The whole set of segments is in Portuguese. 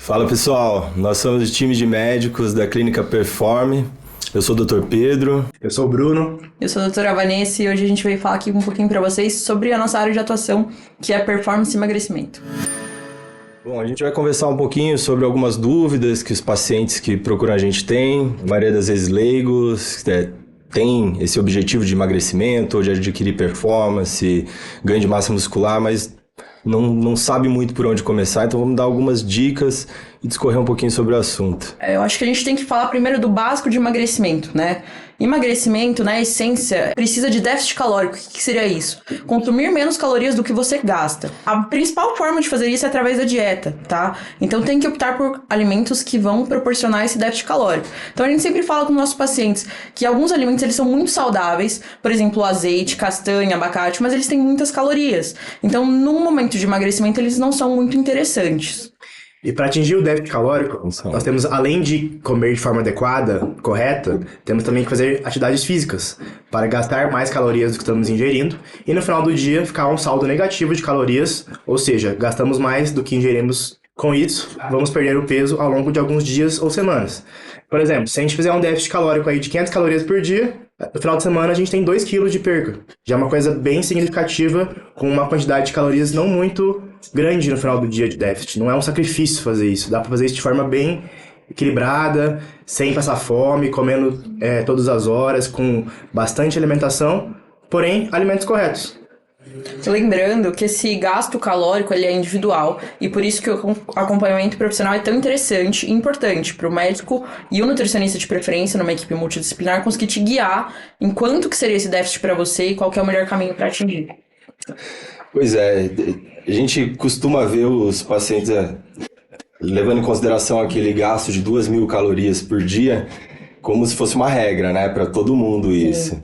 Fala pessoal, nós somos o time de médicos da Clínica Perform. Eu sou o Dr. Pedro. Eu sou o Bruno. Eu sou a doutora Vanessa e hoje a gente veio falar aqui um pouquinho para vocês sobre a nossa área de atuação, que é performance e emagrecimento. Bom, a gente vai conversar um pouquinho sobre algumas dúvidas que os pacientes que procuram a gente têm, a maioria das vezes leigos, tem esse objetivo de emagrecimento ou de adquirir performance, ganho de massa muscular, mas não sabe muito por onde começar, então vamos dar algumas dicas e discorrer um pouquinho sobre o assunto. Eu acho que a gente tem que falar primeiro do básico de emagrecimento, né? Emagrecimento, na essência, precisa de déficit calórico. O que seria isso? Consumir menos calorias do que você gasta. A principal forma de fazer isso é através da dieta, tá? Então tem que optar por alimentos que vão proporcionar esse déficit calórico. Então a gente sempre fala com nossos pacientes que alguns alimentos eles são muito saudáveis, por exemplo, azeite, castanha, abacate, mas eles têm muitas calorias. Então, num momento de emagrecimento, eles não são muito interessantes. E para atingir o déficit calórico, nós temos, além de comer de forma adequada, correta, temos também que fazer atividades físicas para gastar mais calorias do que estamos ingerindo e no final do dia ficar um saldo negativo de calorias, ou seja, gastamos mais do que ingerimos. Com isso, vamos perder o peso ao longo de alguns dias ou semanas. Por exemplo, se a gente fizer um déficit calórico aí de 500 calorias por dia, no final de semana a gente tem 2 kg de perca. Já é uma coisa bem significativa, com uma quantidade de calorias não muito grande no final do dia de déficit. Não é um sacrifício fazer isso. Dá para fazer isso de forma bem equilibrada, sem passar fome, comendo todas as horas, com bastante alimentação, porém, alimentos corretos. Lembrando que esse gasto calórico ele é individual e por isso que o acompanhamento profissional é tão interessante e importante para o médico e o nutricionista de preferência numa equipe multidisciplinar conseguir te guiar em quanto que seria esse déficit para você e qual que é o melhor caminho para atingir. Pois é, a gente costuma ver os pacientes levando em consideração aquele gasto de 2.000 calorias por dia como se fosse uma regra, né, para todo mundo isso. Sim.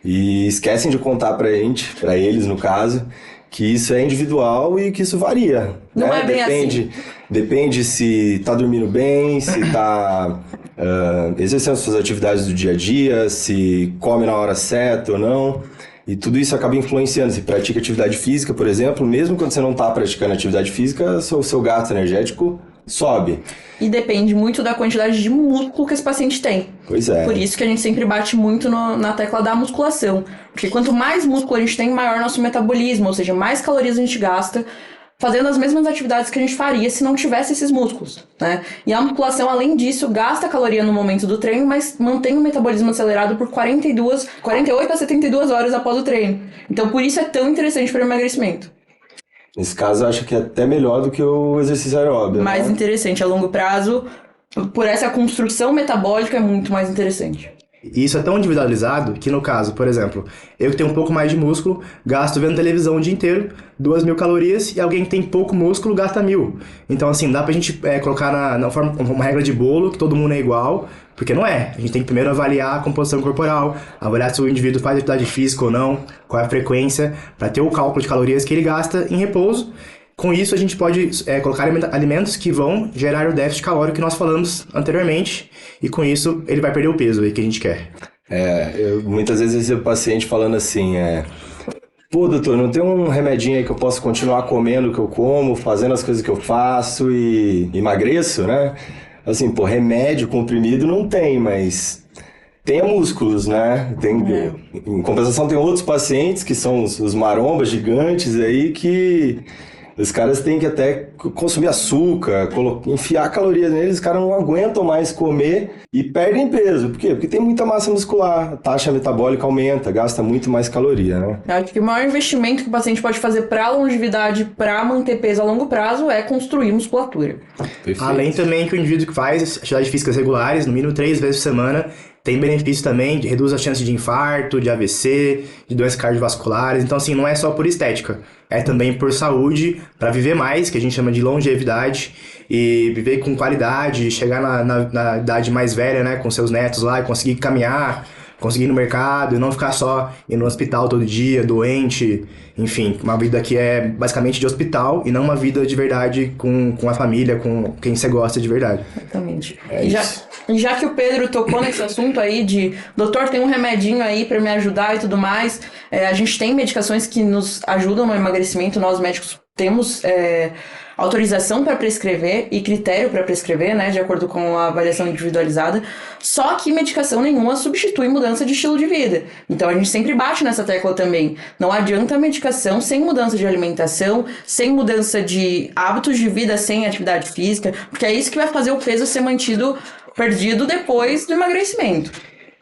E esquecem de contar pra gente, pra eles no caso, que isso é individual e que isso varia. Não né? é bem assim. Depende se tá dormindo bem, se tá exercendo suas atividades do dia a dia, se come na hora certa ou não. E tudo isso acaba influenciando. Se pratica atividade física, por exemplo, mesmo quando você não tá praticando atividade física, o seu gasto energético sobe. E depende muito da quantidade de músculo que esse paciente tem. Pois é. Por isso que a gente sempre bate muito na tecla da musculação. Porque quanto mais músculo a gente tem, maior nosso metabolismo. Ou seja, mais calorias a gente gasta fazendo as mesmas atividades que a gente faria se não tivesse esses músculos, né? E a musculação, além disso, gasta caloria no momento do treino, mas mantém o metabolismo acelerado por 48 a 72 horas após o treino. Então, por isso é tão interessante para o emagrecimento. Nesse caso, eu acho que é até melhor do que o exercício aeróbio. Mais interessante a longo prazo, por essa construção metabólica é muito mais interessante. E isso é tão individualizado que, no caso, por exemplo, eu que tenho um pouco mais de músculo, gasto vendo televisão o dia inteiro, 2.000 calorias, e alguém que tem pouco músculo gasta 1.000. Então, assim, dá pra gente colocar na forma uma regra de bolo, que todo mundo é igual, porque não é. A gente tem que primeiro avaliar a composição corporal, avaliar se o indivíduo faz atividade física ou não, qual é a frequência, para ter o cálculo de calorias que ele gasta em repouso. Com isso, a gente pode colocar alimentos que vão gerar o déficit calórico que nós falamos anteriormente, e com isso ele vai perder o peso aí que a gente quer. Muitas vezes eu recebo paciente falando assim, pô, doutor, não tem um remedinho aí que eu possa continuar comendo o que eu como, fazendo as coisas que eu faço e emagreço, né? Assim, pô, remédio comprimido não tem, mas tem músculos, né? Em compensação tem outros pacientes que são os marombas gigantes aí que os caras têm que até consumir açúcar, enfiar calorias neles, os caras não aguentam mais comer e perdem peso. Por quê? Porque tem muita massa muscular, a taxa metabólica aumenta, gasta muito mais caloria, né? Eu acho que o maior investimento que o paciente pode fazer para a longevidade, para manter peso a longo prazo, é construir musculatura. Perfeito. Além também que o indivíduo que faz atividades físicas regulares, no mínimo 3 vezes por semana, tem benefício também, reduz as chances de infarto, de AVC, de doenças cardiovasculares. Então, assim, não é só por estética. É também por saúde, para viver mais, que a gente chama de longevidade, e viver com qualidade, chegar na idade mais velha, né, com seus netos lá, e conseguir caminhar, conseguir ir no mercado, e não ficar só indo no hospital todo dia, doente. Enfim, uma vida que é basicamente de hospital e não uma vida de verdade com a família, com quem você gosta de verdade. Exatamente. Já que o Pedro tocou nesse assunto aí de doutor, tem um remedinho aí pra me ajudar e tudo mais, a gente tem medicações que nos ajudam no emagrecimento, nós médicos temos autorização para prescrever e critério para prescrever, né, de acordo com a avaliação individualizada, só que medicação nenhuma substitui mudança de estilo de vida. Então a gente sempre bate nessa tecla também. Não adianta a medicação sem mudança de alimentação, sem mudança de hábitos de vida, sem atividade física, porque é isso que vai fazer o peso ser mantido perdido depois do emagrecimento.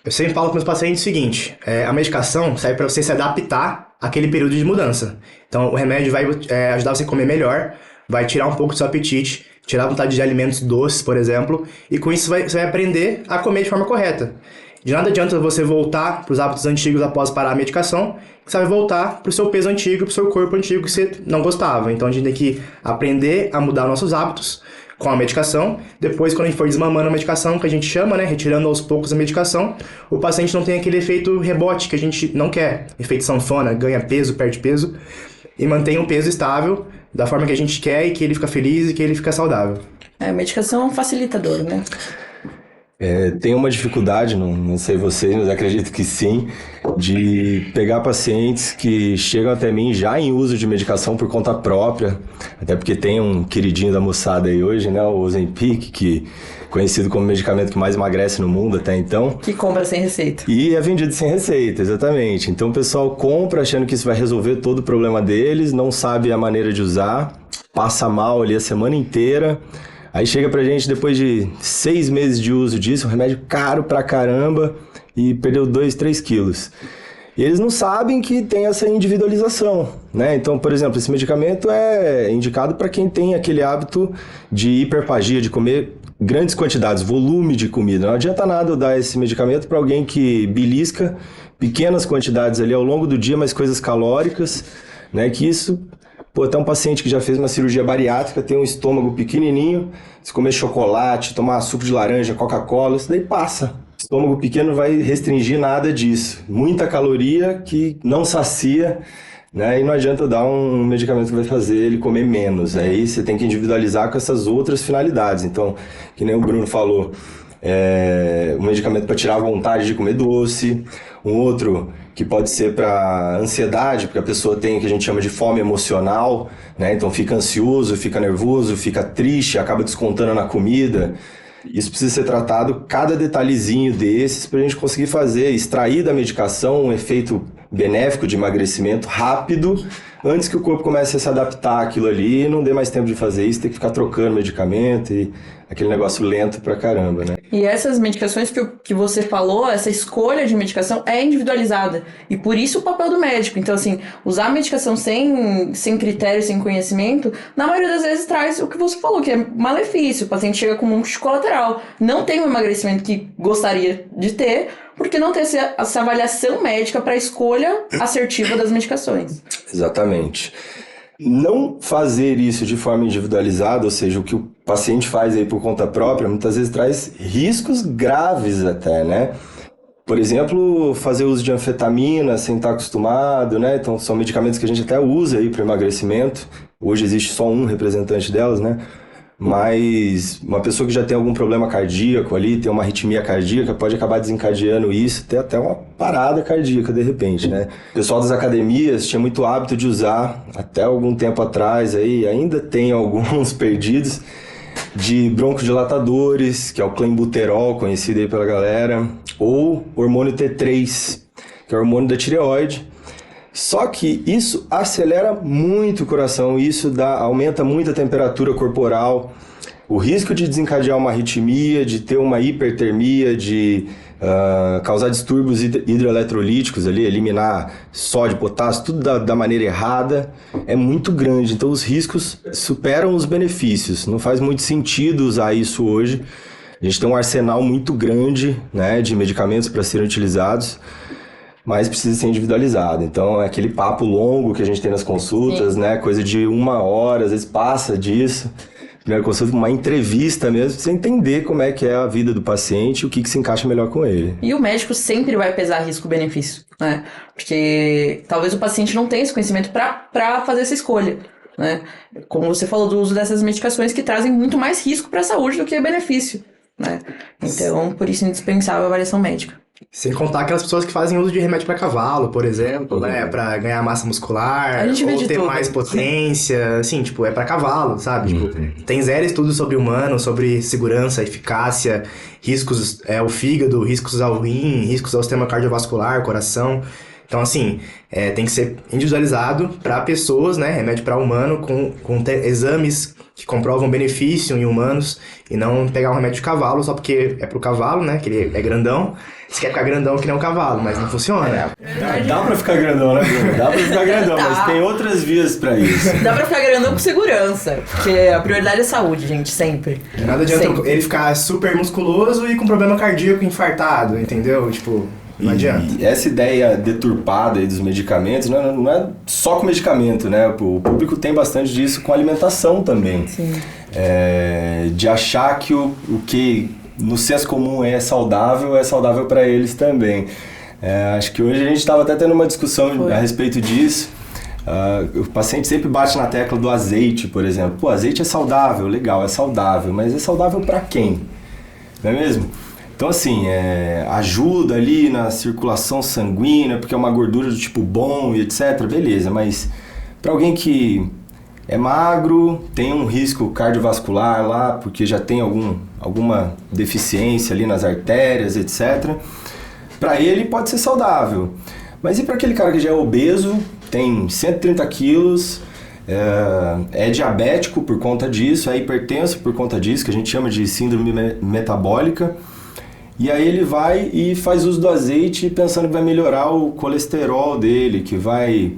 Eu sempre falo para os pacientes o seguinte, a medicação serve para você se adaptar àquele período de mudança. Então o remédio vai ajudar você a comer melhor, vai tirar um pouco do seu apetite, tirar a vontade de alimentos doces, por exemplo, e com isso você vai aprender a comer de forma correta. De nada adianta você voltar para os hábitos antigos após parar a medicação, que você vai voltar para o seu peso antigo, para o seu corpo antigo que você não gostava. Então a gente tem que aprender a mudar nossos hábitos com a medicação. Depois, quando a gente for desmamando a medicação, que a gente chama, né, retirando aos poucos a medicação, o paciente não tem aquele efeito rebote que a gente não quer. Efeito sanfona, ganha peso, perde peso, e mantém um peso estável da forma que a gente quer e que ele fica feliz e que ele fica saudável. A medicação é um facilitador, né? Tem uma dificuldade, não sei vocês, mas acredito que sim, de pegar pacientes que chegam até mim já em uso de medicação por conta própria, até porque tem um queridinho da moçada aí hoje, né, o Ozempic, que conhecido como o medicamento que mais emagrece no mundo até então. Que compra sem receita. E é vendido sem receita, exatamente. Então o pessoal compra achando que isso vai resolver todo o problema deles, não sabe a maneira de usar, passa mal ali a semana inteira. Aí chega pra gente depois de 6 meses de uso disso, um remédio caro pra caramba, e perdeu 2, 3 quilos. E eles não sabem que tem essa individualização, né? Então, por exemplo, esse medicamento é indicado para quem tem aquele hábito de hiperfagia, de comer grandes quantidades, volume de comida. Não adianta nada eu dar esse medicamento para alguém que belisca pequenas quantidades ali ao longo do dia, mas coisas calóricas, né? Que isso... Pô, até um paciente que já fez uma cirurgia bariátrica, tem um estômago pequenininho, se comer chocolate, tomar suco de laranja, Coca-Cola, isso daí passa. O estômago pequeno não vai restringir nada disso. Muita caloria que não sacia, né? E não adianta dar um medicamento que vai fazer ele comer menos. Aí você tem que individualizar com essas outras finalidades. Então, que nem o Bruno falou, um medicamento para tirar a vontade de comer doce, um outro que pode ser para ansiedade, porque a pessoa tem o que a gente chama de fome emocional, né? Então fica ansioso, fica nervoso, fica triste, acaba descontando na comida. Isso precisa ser tratado, cada detalhezinho desses, para a gente conseguir extrair da medicação um efeito benéfico de emagrecimento rápido, antes que o corpo comece a se adaptar àquilo ali e não dê mais tempo de fazer isso, tem que ficar trocando medicamento e aquele negócio lento pra caramba, né? E essas medicações que você falou, essa escolha de medicação é individualizada. E por isso o papel do médico. Então, assim, usar a medicação sem critério, sem conhecimento, na maioria das vezes traz o que você falou, que é malefício. O paciente chega com um colateral. Não tem o emagrecimento que gostaria de ter, porque não tem essa avaliação médica para a escolha assertiva das medicações. Exatamente. Não fazer isso de forma individualizada, ou seja, o que o paciente faz aí por conta própria, muitas vezes traz riscos graves até, né? Por exemplo, fazer uso de anfetamina sem estar acostumado, né? Então, são medicamentos que a gente até usa aí para emagrecimento. Hoje existe só um representante delas, né? Mas uma pessoa que já tem algum problema cardíaco ali, tem uma arritmia cardíaca, pode acabar desencadeando isso, ter até uma parada cardíaca de repente, né? O pessoal das academias tinha muito hábito de usar, até algum tempo atrás, aí ainda tem alguns perdidos, de broncodilatadores, que é o clenbuterol, conhecido aí pela galera, ou hormônio T3, que é o hormônio da tireoide. Só que isso acelera muito o coração, isso aumenta muito a temperatura corporal, o risco de desencadear uma arritmia, de ter uma hipertermia, de causar distúrbios hidroeletrolíticos ali, eliminar sódio, potássio, tudo da maneira errada, é muito grande. Então os riscos superam os benefícios, não faz muito sentido usar isso hoje. A gente tem um arsenal muito grande, né, de medicamentos para serem utilizados, mas precisa ser individualizado. Então, é aquele papo longo que a gente tem nas consultas, né? Coisa de 1 hora, às vezes passa disso. Primeira consulta, uma entrevista mesmo, pra você entender como é que é a vida do paciente e o que se encaixa melhor com ele. E o médico sempre vai pesar risco-benefício, né? Porque talvez o paciente não tenha esse conhecimento para fazer essa escolha, né? Como você falou do uso dessas medicações que trazem muito mais risco para a saúde do que benefício. né? Então, por isso é indispensável a avaliação médica. Sem contar aquelas pessoas que fazem uso de remédio para cavalo, por exemplo, né? Pra ganhar massa muscular, A gente vê ou de ter tudo. mais potência, assim, tipo, é para cavalo, sabe? Tipo, tem zero estudo sobre humano, sobre segurança, eficácia, riscos ao fígado, riscos ao rim, riscos ao sistema cardiovascular, coração. Então, assim, tem que ser individualizado para pessoas, né? Remédio para humano com exames que comprovam benefício em humanos e não pegar um remédio de cavalo só porque é pro cavalo, né? Que ele é grandão. Você quer ficar grandão que nem um cavalo, mas não funciona. Dá pra ficar grandão, né, Bruno? Dá pra ficar grandão, Tá. mas tem outras vias pra isso. Dá pra ficar grandão com segurança, porque a prioridade é saúde, gente, sempre. Nada adianta Sempre. ele ficar super musculoso e com problema cardíaco infartado, entendeu? Tipo, não adianta. E essa ideia deturpada aí dos medicamentos não é só com medicamento, né? O público tem bastante disso com alimentação também. Sim. De achar que o que no senso comum é saudável para eles também. Acho que hoje a gente estava até tendo uma discussão a respeito disso. O paciente sempre bate na tecla do azeite, por exemplo. Pô, azeite é saudável, legal, é saudável, mas é saudável para quem? Não é mesmo? Então, assim, ajuda ali na circulação sanguínea, porque é uma gordura do tipo bom e etc. Beleza, mas para alguém que é magro, tem um risco cardiovascular lá, porque já tem alguma deficiência ali nas artérias, etc. Para ele pode ser saudável. Mas e para aquele cara que já é obeso, tem 130 quilos, é diabético por conta disso, é hipertenso por conta disso, que a gente chama de síndrome metabólica, e aí ele vai e faz uso do azeite pensando que vai melhorar o colesterol dele, que vai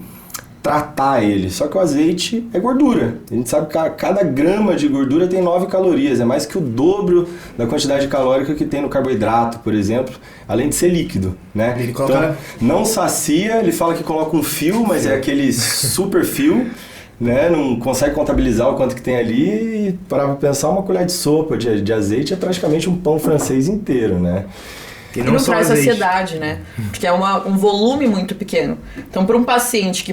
tratar ele. Só que o azeite é gordura. A gente sabe que cada grama de gordura tem 9 calorias. É mais que o dobro da quantidade calórica que tem no carboidrato, por exemplo, além de ser líquido, né? Ele coloca... Então, não sacia, ele fala que coloca um fio, mas é aquele super fio, né? Não consegue contabilizar o quanto que tem ali e para pensar uma colher de sopa de azeite é praticamente um pão francês inteiro, né? E não traz saciedade, né? Porque é um volume muito pequeno. Então, para um paciente que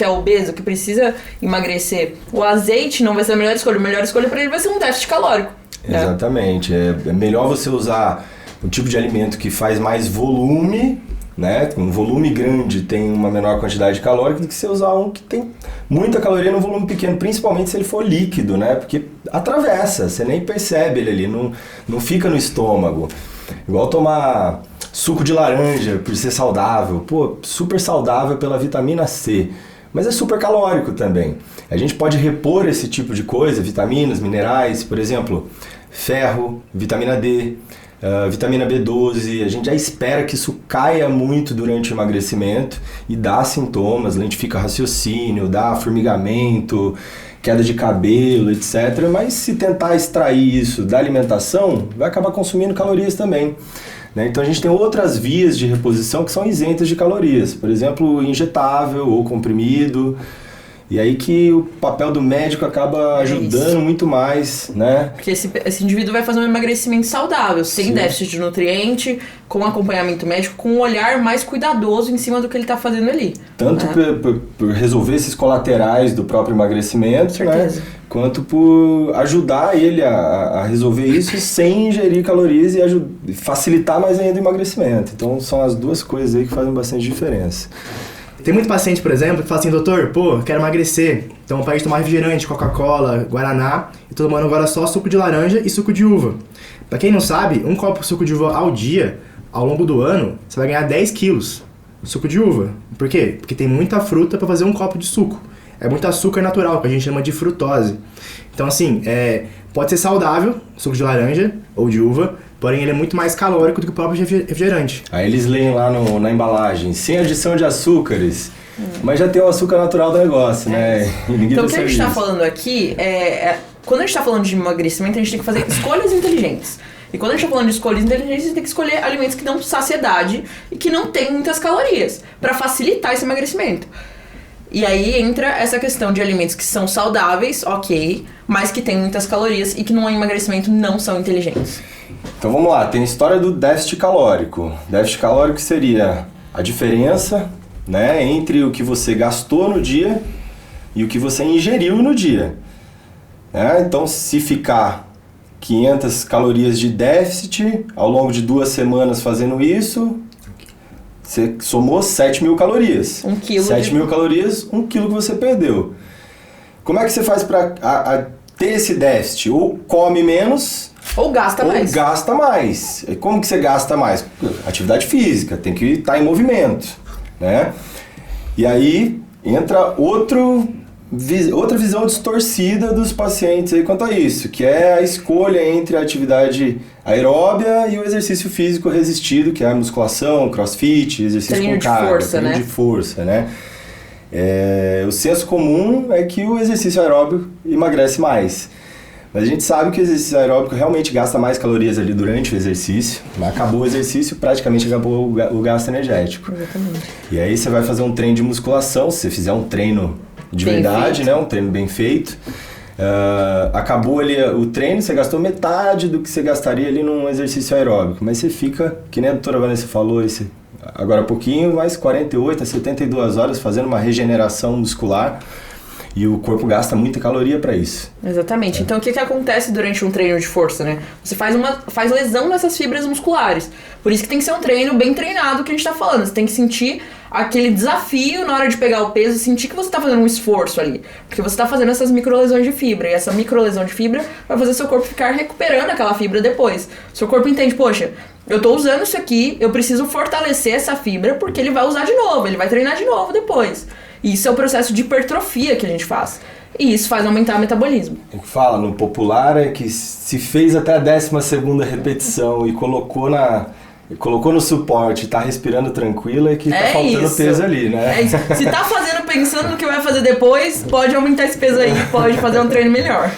é obeso, que precisa emagrecer, o azeite não vai ser a melhor escolha. A melhor escolha para ele vai ser um déficit calórico. Exatamente. É melhor você usar o tipo de alimento que faz mais volume, né? Um volume grande tem uma menor quantidade calórica do que você usar um que tem muita caloria num volume pequeno, principalmente se ele for líquido, né? Porque atravessa, você nem percebe ele ali, não fica no estômago. Igual tomar suco de laranja por ser saudável. Pô, super saudável pela vitamina C, mas é super calórico também. A gente pode repor esse tipo de coisa, vitaminas, minerais, por exemplo, ferro, vitamina D, vitamina B12. A gente já espera que isso caia muito durante o emagrecimento e dá sintomas, lentifica raciocínio, dá formigamento, queda de cabelo, etc. Mas se tentar extrair isso da alimentação, vai acabar consumindo calorias também, né? Então a gente tem outras vias de reposição que são isentas de calorias, por exemplo, injetável ou comprimido. E aí que o papel do médico acaba ajudando muito mais, né? Porque esse indivíduo vai fazer um emagrecimento saudável, sem déficit de nutriente, com acompanhamento médico, com um olhar mais cuidadoso em cima do que ele está fazendo ali. Tanto por resolver esses colaterais do próprio emagrecimento, né? Quanto por ajudar ele a resolver isso sem ingerir calorias e facilitar mais ainda o emagrecimento. Então são as duas coisas aí que fazem bastante diferença. Tem muito paciente, por exemplo, que fala assim, doutor, quero emagrecer. Então parei de tomar refrigerante, Coca-Cola, Guaraná, e tô tomando agora só suco de laranja e suco de uva. Pra quem não sabe, um copo de suco de uva ao dia, ao longo do ano, você vai ganhar 10 quilos de suco de uva. Por quê? Porque tem muita fruta pra fazer um copo de suco. É muito açúcar natural, que a gente chama de frutose. Então assim, pode ser saudável, suco de laranja ou de uva, porém ele é muito mais calórico do que o próprio refrigerante. Aí eles leem lá na embalagem, sem adição de açúcares, mas já tem o açúcar natural do negócio, né? E ninguém então o que a gente está disso. falando aqui quando a gente está falando de emagrecimento, a gente tem que fazer escolhas inteligentes. E quando a gente está falando de escolhas inteligentes, a gente tem que escolher alimentos que dão saciedade e que não tem muitas calorias, para facilitar esse emagrecimento. E aí entra essa questão de alimentos que são saudáveis, ok, mas que tem muitas calorias e que no emagrecimento não são inteligentes. Então vamos lá, tem a história do déficit calórico. Déficit calórico seria a diferença, né, entre o que você gastou no dia e o que você ingeriu no dia. Então se ficar 500 calorias de déficit, ao longo de 2 semanas fazendo isso, você somou 7.000 calorias. 1 quilo 7.000 calorias, 1 quilo que você perdeu. Como é que você faz para ter esse déficit? Ou come menos... Ou gasta mais. E como que você gasta mais? Atividade física, tem que estar em movimento, né? E aí entra outra visão distorcida dos pacientes aí quanto a isso, que é a escolha entre a atividade aeróbia e o exercício físico resistido, que é a musculação, crossfit, exercício treino com de carga, força, treino né? de força, né? O senso comum é que o exercício aeróbico emagrece mais. Mas a gente sabe que o exercício aeróbico realmente gasta mais calorias ali durante o exercício. Acabou o exercício, praticamente acabou o gasto energético. Exatamente. E aí você vai fazer um treino de musculação, se você fizer um treino de Bem verdade, feito. né? Um treino bem feito. Acabou ali o treino, você gastou metade do que você gastaria ali num exercício aeróbico. Mas você fica, que nem a doutora Vanessa falou agora há pouquinho, mais 48 a 72 horas fazendo uma regeneração muscular. E o corpo gasta muita caloria para isso. Exatamente. Então, o que acontece durante um treino de força, né? Você faz lesão nessas fibras musculares. Por isso que tem que ser um treino bem treinado, que a gente tá falando. Você tem que sentir aquele desafio na hora de pegar o peso, sentir que você tá fazendo um esforço ali. Porque você tá fazendo essas microlesões de fibra. E essa microlesão de fibra vai fazer seu corpo ficar recuperando aquela fibra depois. Seu corpo entende, poxa, eu tô usando isso aqui, eu preciso fortalecer essa fibra porque ele vai usar de novo, ele vai treinar de novo depois. E isso é o processo de hipertrofia que a gente faz. E isso faz aumentar o metabolismo. O que fala no popular é que se fez até a 12ª repetição e colocou no suporte, tá respirando tranquilo, é que tá faltando isso. peso ali, né? É isso. Se tá fazendo pensando no que vai fazer depois, pode aumentar esse peso aí, pode fazer um treino melhor.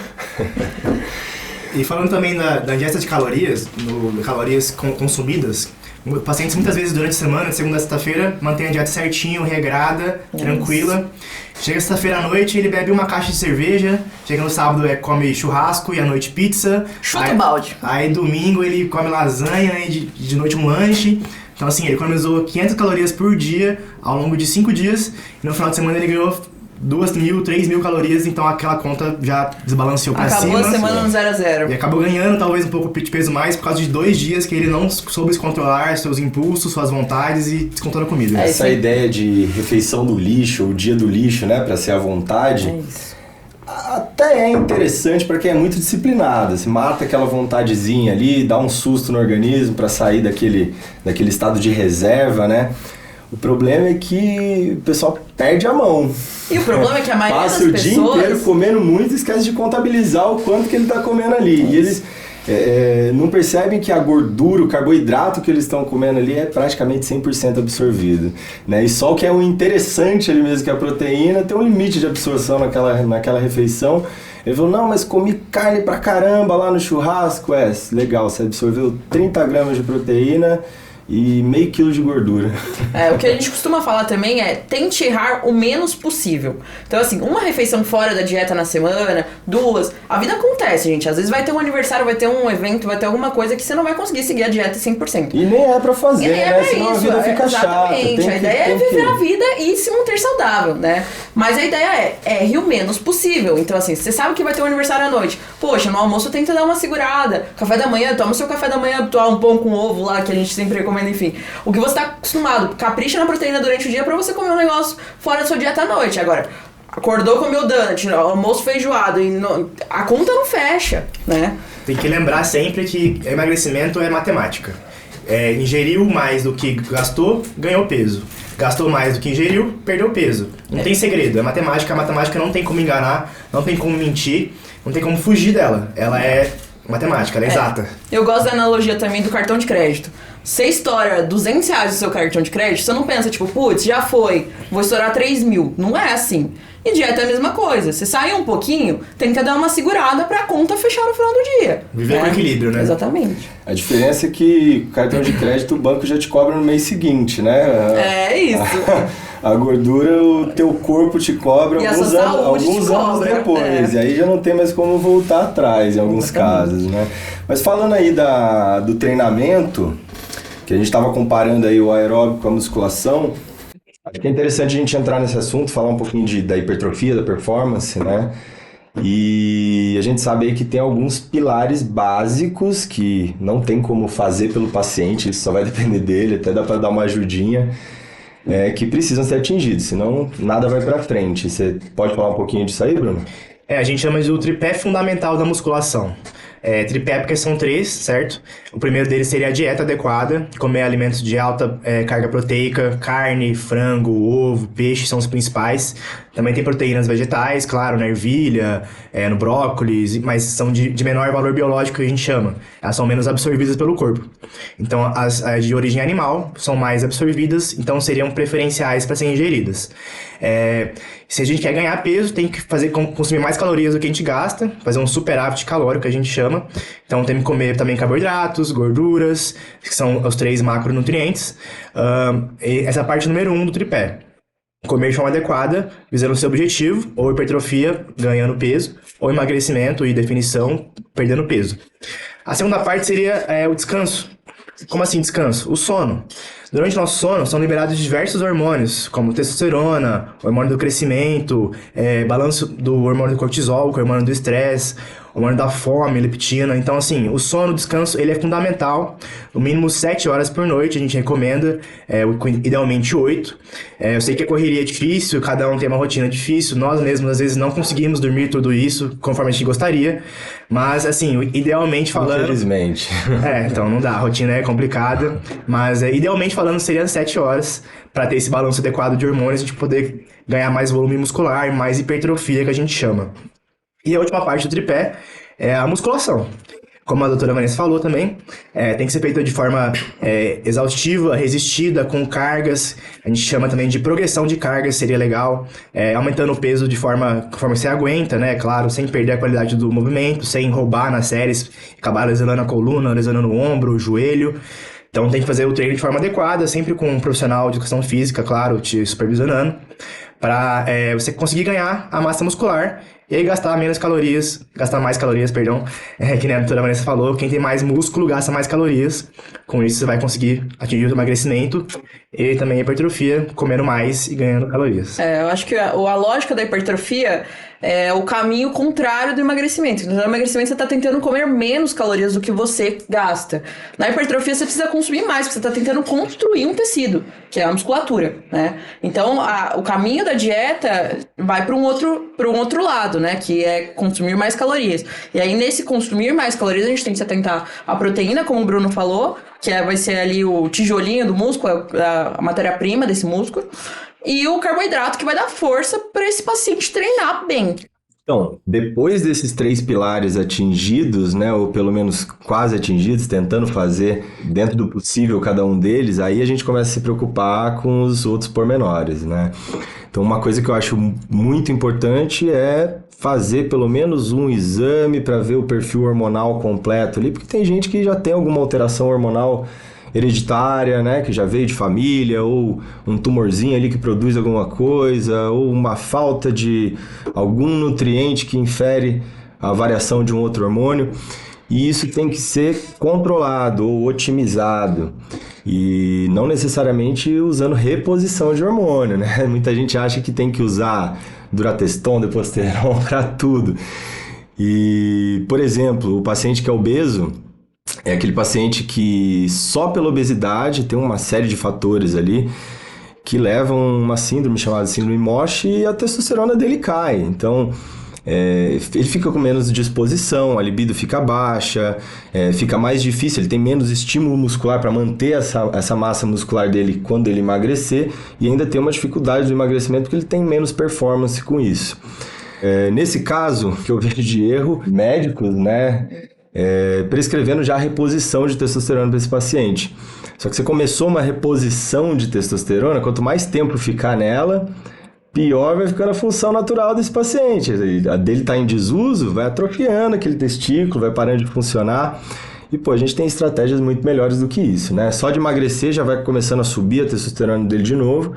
E falando também da ingesta de calorias, calorias consumidas, pacientes muitas vezes durante a semana, de segunda a sexta-feira, mantém a dieta certinho, regrada, tranquila. Chega sexta-feira à noite, ele bebe uma caixa de cerveja, chega no sábado come churrasco e à noite pizza. Chuta o balde. Aí domingo ele come lasanha e de noite um lanche. Então assim, ele economizou 500 calorias por dia ao longo de 5 dias e no final de semana ele ganhou 2.000, 3.000 calorias, então aquela conta já desbalanceou pra cima. Acabou a semana no 0 a 0. E acabou ganhando talvez um pouco de peso mais por causa de 2 dias que ele não soube se controlar seus impulsos, suas vontades e descontou na comida. Essa ideia de refeição do lixo, ou dia do lixo, né, pra ser à vontade, até é interessante pra quem é muito disciplinado. Você mata aquela vontadezinha ali, dá um susto no organismo pra sair daquele estado de reserva, né? O problema é que o pessoal perde a mão. E o problema é que a maioria das pessoas... pessoas... Passa o dia inteiro comendo muito e esquece de contabilizar o quanto que ele está comendo ali. E eles não percebem que a gordura, o carboidrato que eles estão comendo ali é praticamente 100% absorvido, né? E só o que é o interessante ali mesmo, que é a proteína, tem um limite de absorção naquela refeição. Ele falou, não, mas comi carne pra caramba lá no churrasco. Legal, você absorveu 30 gramas de proteína e meio quilo de gordura. O que a gente costuma falar também é tente errar o menos possível. Então, assim, uma refeição fora da dieta na semana, 2. A vida acontece, gente. Às vezes vai ter um aniversário, vai ter um evento, vai ter alguma coisa que você não vai conseguir seguir a dieta 100%. E nem é pra fazer, né? Senão isso, a vida fica chata. Exatamente. A ideia é viver a vida e se manter saudável, né? Mas a ideia é erre o menos possível. Então, assim, você sabe que vai ter um aniversário à noite. Poxa, no almoço tenta dar uma segurada. Café da manhã, toma o seu café da manhã habitual, um pão com ovo lá, que a gente sempre recomenda. Enfim, o que você tá acostumado, capricha na proteína durante o dia pra você comer um negócio fora da sua dieta à noite. Agora, acordou, comeu donut, almoço feijoado, e a conta não fecha, né? Tem que lembrar sempre que emagrecimento é matemática. Ingeriu mais do que gastou, ganhou peso. Gastou mais do que ingeriu, perdeu peso. Não tem segredo, é matemática. A matemática não tem como enganar, não tem como mentir, não tem como fugir dela. Ela é matemática, ela é exata. Eu gosto da analogia também do cartão de crédito. Você estoura R$200 no seu cartão de crédito, você não pensa, tipo, putz, já foi, vou estourar 3.000. Não é assim. E dieta é a mesma coisa. Você sai um pouquinho, tenta dar uma segurada pra conta fechar no final do dia. Viver com equilíbrio, né? Exatamente. A diferença é que cartão de crédito o banco já te cobra no mês seguinte, né? É isso. A gordura o teu corpo te cobra alguns anos depois. E aí já não tem mais como voltar atrás em alguns casos, né? Mas falando aí do treinamento, que a gente estava comparando aí o aeróbico com a musculação, acho que é interessante a gente entrar nesse assunto, falar um pouquinho da hipertrofia, da performance, né? E a gente sabe aí que tem alguns pilares básicos que não tem como fazer pelo paciente, isso só vai depender dele, até dá para dar uma ajudinha, que precisam ser atingidos, senão nada vai para frente. Você pode falar um pouquinho disso aí, Bruno? A gente chama de o tripé fundamental da musculação. Tripé porque são 3, certo? O primeiro deles seria a dieta adequada, comer alimentos de alta carga proteica, carne, frango, ovo, peixe são os principais. Também tem proteínas vegetais, claro, na ervilha, no brócolis, mas são de menor valor biológico que a gente chama. Elas são menos absorvidas pelo corpo. Então, as de origem animal são mais absorvidas, então seriam preferenciais para serem ingeridas. Se a gente quer ganhar peso, tem que consumir mais calorias do que a gente gasta, fazer um superávit calórico, que a gente chama. Então, tem que comer também carboidratos, gorduras, que são os 3 macronutrientes. E essa é a parte número 1 do tripé. Comer de forma adequada, visando o seu objetivo, ou hipertrofia, ganhando peso, ou emagrecimento e definição, perdendo peso. A segunda parte seria o descanso. Como assim descanso? O sono. Durante o nosso sono são liberados diversos hormônios, como testosterona, hormônio do crescimento, balanço do hormônio do cortisol, que é o hormônio do estresse, hormônio da fome, leptina. Então, assim, o sono, o descanso, ele é fundamental. No mínimo 7 horas por noite, a gente recomenda, idealmente 8. Eu sei que a correria é difícil, cada um tem uma rotina difícil. Nós mesmos, às vezes, não conseguimos dormir tudo isso conforme a gente gostaria. Mas, assim, idealmente falando... Infelizmente. Então não dá, a rotina é complicada. Mas, idealmente falando, seria 7 horas para ter esse balanço adequado de hormônios, a gente poder ganhar mais volume muscular, mais hipertrofia, que a gente chama. E a última parte do tripé é a musculação. Como a doutora Vanessa falou também, tem que ser feita de forma exaustiva, resistida, com cargas. A gente chama também de progressão de cargas, seria legal. Aumentando o peso conforme você aguenta, né? Claro, sem perder a qualidade do movimento, sem roubar nas séries, acabar lesionando a coluna, lesionando o ombro, o joelho. Então tem que fazer o treino de forma adequada, sempre com um profissional de educação física, claro, te supervisionando, para você conseguir ganhar a massa muscular e aí gastar mais calorias, que nem a doutora Vanessa falou, quem tem mais músculo gasta mais calorias, com isso você vai conseguir atingir o emagrecimento e também a hipertrofia, comendo mais e ganhando calorias. Eu acho que a lógica da hipertrofia é o caminho contrário do emagrecimento. No emagrecimento você está tentando comer menos calorias do que você gasta. Na hipertrofia você precisa consumir mais, porque você está tentando construir um tecido, que é a musculatura, né? Então o caminho da dieta vai para um outro lado, né? Que é consumir mais calorias. E aí nesse consumir mais calorias a gente tem que se atentar à proteína, como o Bruno falou, que vai ser ali o tijolinho do músculo, a matéria-prima desse músculo. E o carboidrato, que vai dar força para esse paciente treinar bem. Então, depois desses 3 pilares atingidos, né, ou pelo menos quase atingidos, tentando fazer dentro do possível cada um deles, aí a gente começa a se preocupar com os outros pormenores, né? Então, uma coisa que eu acho muito importante é fazer pelo menos um exame para ver o perfil hormonal completo ali, porque tem gente que já tem alguma alteração hormonal hereditária, né, que já veio de família, ou um tumorzinho ali que produz alguma coisa, ou uma falta de algum nutriente que infere a variação de um outro hormônio, e isso tem que ser controlado ou otimizado, e não necessariamente usando reposição de hormônio, né? Muita gente acha que tem que usar Durateston, Deposteron para tudo. E, por exemplo, o paciente que é obeso, é aquele paciente que só pela obesidade tem uma série de fatores ali que levam uma síndrome chamada síndrome MOSH e a testosterona dele cai. Então, ele fica com menos disposição, a libido fica baixa, fica mais difícil, ele tem menos estímulo muscular para manter essa massa muscular dele quando ele emagrecer e ainda tem uma dificuldade do emagrecimento porque ele tem menos performance com isso. Nesse caso, que eu vejo de erro, médicos, né, prescrevendo já a reposição de testosterona para esse paciente. Só que você começou uma reposição de testosterona, quanto mais tempo ficar nela, pior vai ficando a função natural desse paciente. A dele está em desuso, vai atrofiando aquele testículo, vai parando de funcionar. E, a gente tem estratégias muito melhores do que isso, né? Só de emagrecer já vai começando a subir a testosterona dele de novo,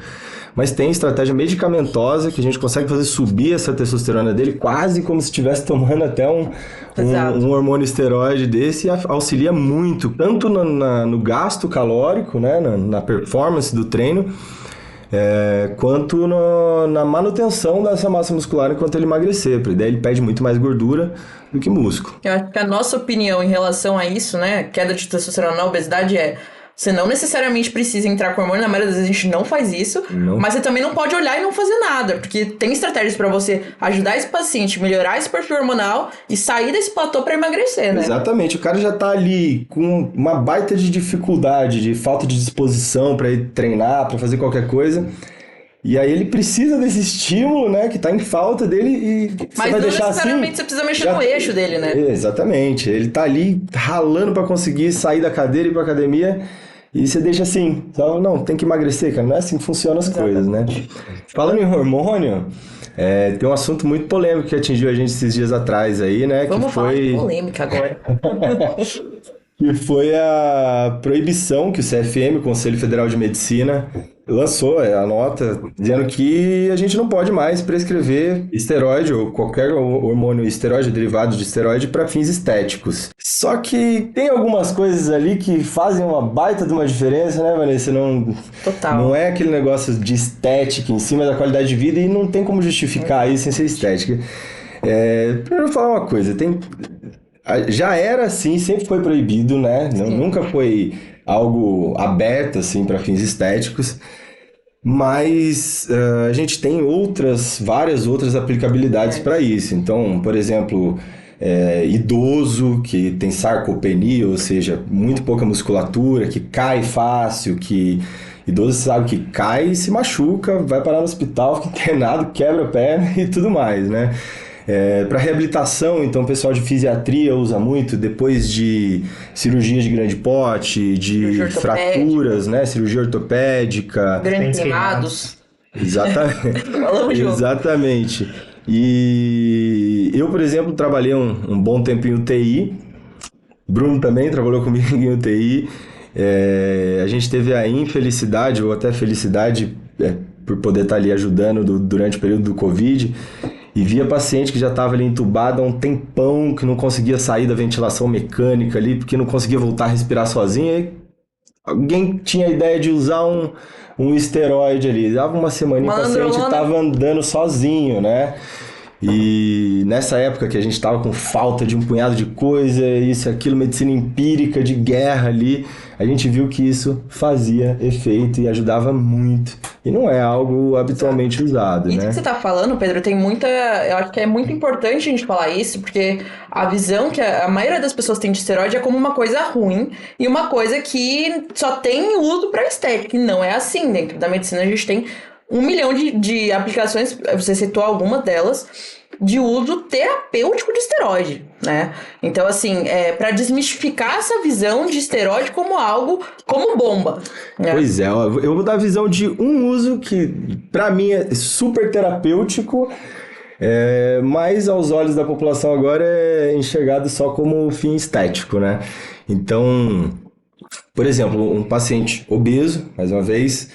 mas tem estratégia medicamentosa que a gente consegue fazer subir essa testosterona dele quase como se estivesse tomando até um hormônio esteroide desse, e auxilia muito, tanto no gasto calórico, né? Na performance do treino, quanto na manutenção dessa massa muscular enquanto ele emagrecer, porque daí ele perde muito mais gordura do que músculo. Eu acho que a nossa opinião em relação a isso, né, queda de testosterona na obesidade você não necessariamente precisa entrar com hormônio, na maioria das vezes a gente não faz isso, mas você também não pode olhar e não fazer nada, porque tem estratégias pra você ajudar esse paciente a melhorar esse perfil hormonal e sair desse platô pra emagrecer, né? Exatamente, o cara já tá ali com uma baita de dificuldade, de falta de disposição pra ir treinar, pra fazer qualquer coisa. E aí ele precisa desse estímulo, né, que tá em falta dele e mas vai não deixar necessariamente assim, você precisa mexer no eixo dele, né? Exatamente, ele tá ali ralando pra conseguir sair da cadeira e ir pra academia e você deixa assim, só, não, tem que emagrecer, cara, não é assim que funcionam as coisas, né? Falando em hormônio, tem um assunto muito polêmico que atingiu a gente esses dias atrás aí, né? Vamos falar de polêmica agora. Que foi a proibição que o CFM, o Conselho Federal de Medicina, lançou a nota dizendo que a gente não pode mais prescrever esteroide ou qualquer hormônio esteroide, derivado de esteroide, para fins estéticos. Só que tem algumas coisas ali que fazem uma baita de uma diferença, né, Vanessa? Total. Não é aquele negócio de estética em cima da qualidade de vida e não tem como justificar isso sem ser estética. Primeiro eu vou falar uma coisa, já era assim, sempre foi proibido, né? Nunca foi algo aberto assim para fins estéticos, mas a gente tem várias outras aplicabilidades para isso. Então, por exemplo, idoso que tem sarcopenia, ou seja, muito pouca musculatura, que cai fácil, que idoso sabe que cai e se machuca, vai parar no hospital, fica internado, quebra a perna e tudo mais, né? Para reabilitação, então o pessoal de fisiatria usa muito depois de cirurgias de grande porte, de fraturas, né? Cirurgia ortopédica. Grandes queimados. Exatamente. Exatamente. E eu, por exemplo, trabalhei um bom tempo em UTI. Bruno também trabalhou comigo em UTI. A gente teve a infelicidade, ou até felicidade, por poder estar ali ajudando durante o período do Covid. E via paciente que já estava ali entubado há um tempão, que não conseguia sair da ventilação mecânica ali, porque não conseguia voltar a respirar sozinho. E alguém tinha a ideia de usar um esteroide ali. Dava uma semana e o paciente estava andando sozinho, né? E nessa época que a gente estava com falta de um punhado de coisa, isso, aquilo, medicina empírica de guerra ali, a gente viu que isso fazia efeito e ajudava muito. E não é algo habitualmente usado, né? Isso que você tá falando, Pedro, eu acho que é muito importante a gente falar isso, porque a visão que a maioria das pessoas tem de esteroide é como uma coisa ruim e uma coisa que só tem uso para estética. E não é assim. Dentro da medicina a gente tem 1 milhão de aplicações, você citou algumas delas, de uso terapêutico de esteroide, né? Então, assim, para desmistificar essa visão de esteroide como algo, como bomba. Né? Pois é, eu vou dar a visão de um uso que, para mim, é super terapêutico, mas aos olhos da população agora é enxergado só como fim estético, né? Então, por exemplo, um paciente obeso, mais uma vez,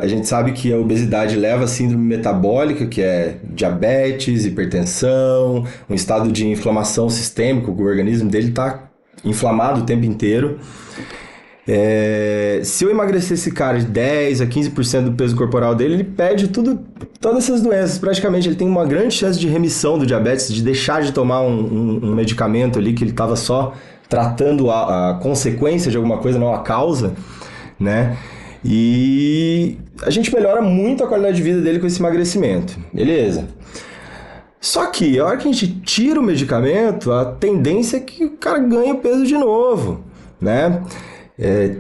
a gente sabe que a obesidade leva a síndrome metabólica, que é diabetes, hipertensão, um estado de inflamação sistêmica, o organismo dele está inflamado o tempo inteiro. Se eu emagrecer esse cara de 10 a 15% do peso corporal dele, ele perde todas essas doenças. Praticamente ele tem uma grande chance de remissão do diabetes, de deixar de tomar um medicamento ali que ele estava só tratando a consequência de alguma coisa, não a causa, né? E a gente melhora muito a qualidade de vida dele com esse emagrecimento, beleza? Só que a hora que a gente tira o medicamento, a tendência é que o cara ganhe o peso de novo, né?